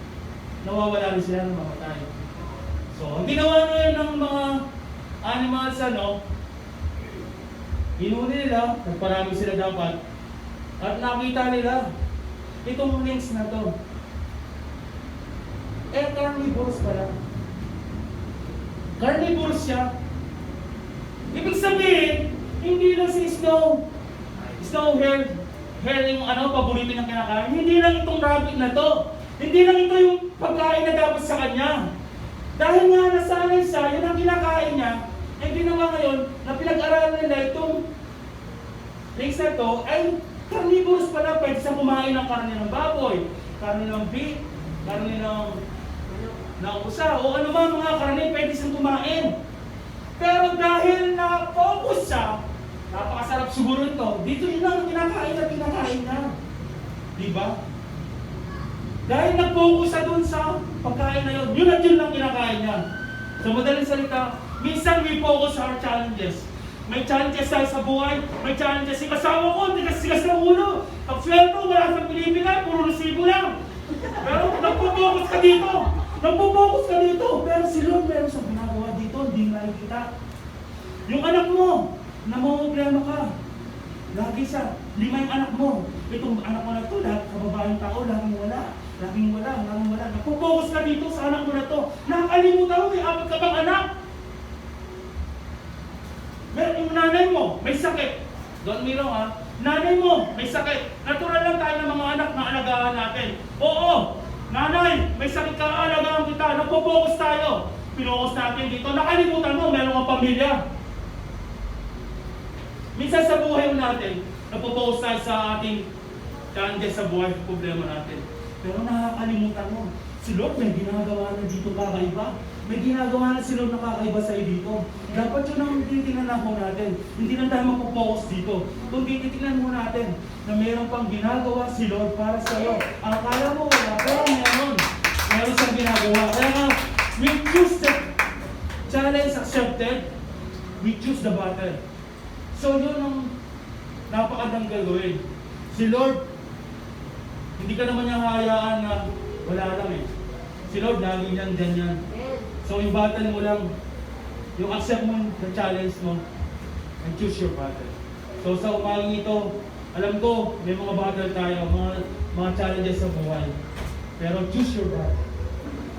Nawawala rin sila ng mamatay. So, ang ginawa ngayon ng mga animals, hinuli nila, nagparami sila dapat, at nakita nila, itong Lynx na to, carnivores pala. Carnivores siya. Ibig sabihin, hindi lang si Snow hair yung paborito niyang kinakain. Hindi lang itong rabbit na to. Hindi lang ito yung pagkain na dapat sa kanya. Dahil nga nasanay siya, yun ang kinakain niya, ay ginawa ngayon na pinag-aralan nila itong Next na to ay carnivorous pala. Pwede siyang kumain ng karne ng baboy, karne ng beef, karne ng usa, o ano man mga karne, pwede siyang kumain. Pero dahil na-focus siya, napakasarap siguro ito, dito yun lang ang kinakain niya. Diba? Dahil nag-focus siya dun sa pagkain na yun at yun lang kinakain niya. So madaling salita, minsan we focus sa our challenges. May challenges tayo sa buhay, may challenges si kasawa ko, tigas-tigas ng ulo. Ang sweldo, wala siyang binibigay, puro resibo lang. Pero nagpo-focus ka dito. Pero si Lord meron siyang ginagawa dito, hindi nakikita. Yung anak mo, namumblema ka. Lagi siya, 5 yung anak mo. Itong anak mo na ito, lahat kababaeng tao, laging wala. Nagpo-focus ka dito sa anak mo na ito. Nakakalimutan mo, may 4 ka bang anak? Meron yung nanay mo, may sakit. Don't me wrong ha. Nanay mo, may sakit. Natural lang tayo ng mga anak na alagaan natin. Oo, nanay, may sakit ka, alagaan kita. Nagpo-focus tayo. Pinukus natin dito. Nakalimutan mo, meron kang pamilya. Minsan sa buhay natin, nagpo-focus tayo sa ating challenges sa buhay, problema natin. Pero nakakalimutan mo, si Lord may ginagawa na dito kakaiba. May ginagawa na si Lord na kakaiba sa'yo dito. Dapat yun ang titignan natin. Hindi na tayo magpo-focus dito. Kung titignan mo natin na mayroon pang ginagawa si Lord para sa'yo. Ang akala mo wala, pero meron. Meron siyang ginagawa. Kaya nga, we choose the challenge accepted. We choose the battle. So yun ang napakadang gagawin. Si Lord, hindi ka naman niya hayaan na wala lang eh. Si Lord, lagi niyan, ganyan. So yung battle mo lang, yung accept mo the challenge mo, and choose your battle. So sa umagang ito, alam ko, may mga battle tayo, mga challenges sa buhay. Pero choose your battle.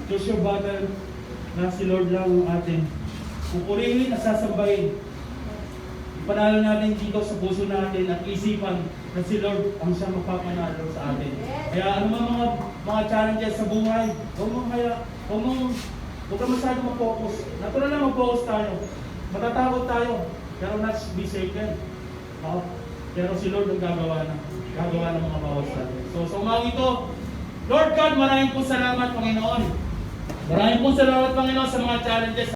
Choose your battle na si Lord lang ang ating pupurihin at sasambahin. Panalo natin dito sa puso natin at isipan na si Lord ang siyang magpapanalo sa atin. Kaya ano mga challenges sa buhay, huwag ka masyado mag-focus. Natural lang mag-focus tayo. Matatakot tayo. Pero let's be safe din. Pero si Lord ang gagawa ng mga bawas natin. So sa umagang ito, Lord God, maraming po salamat Panginoon. Maraming po salamat Panginoon sa mga challenges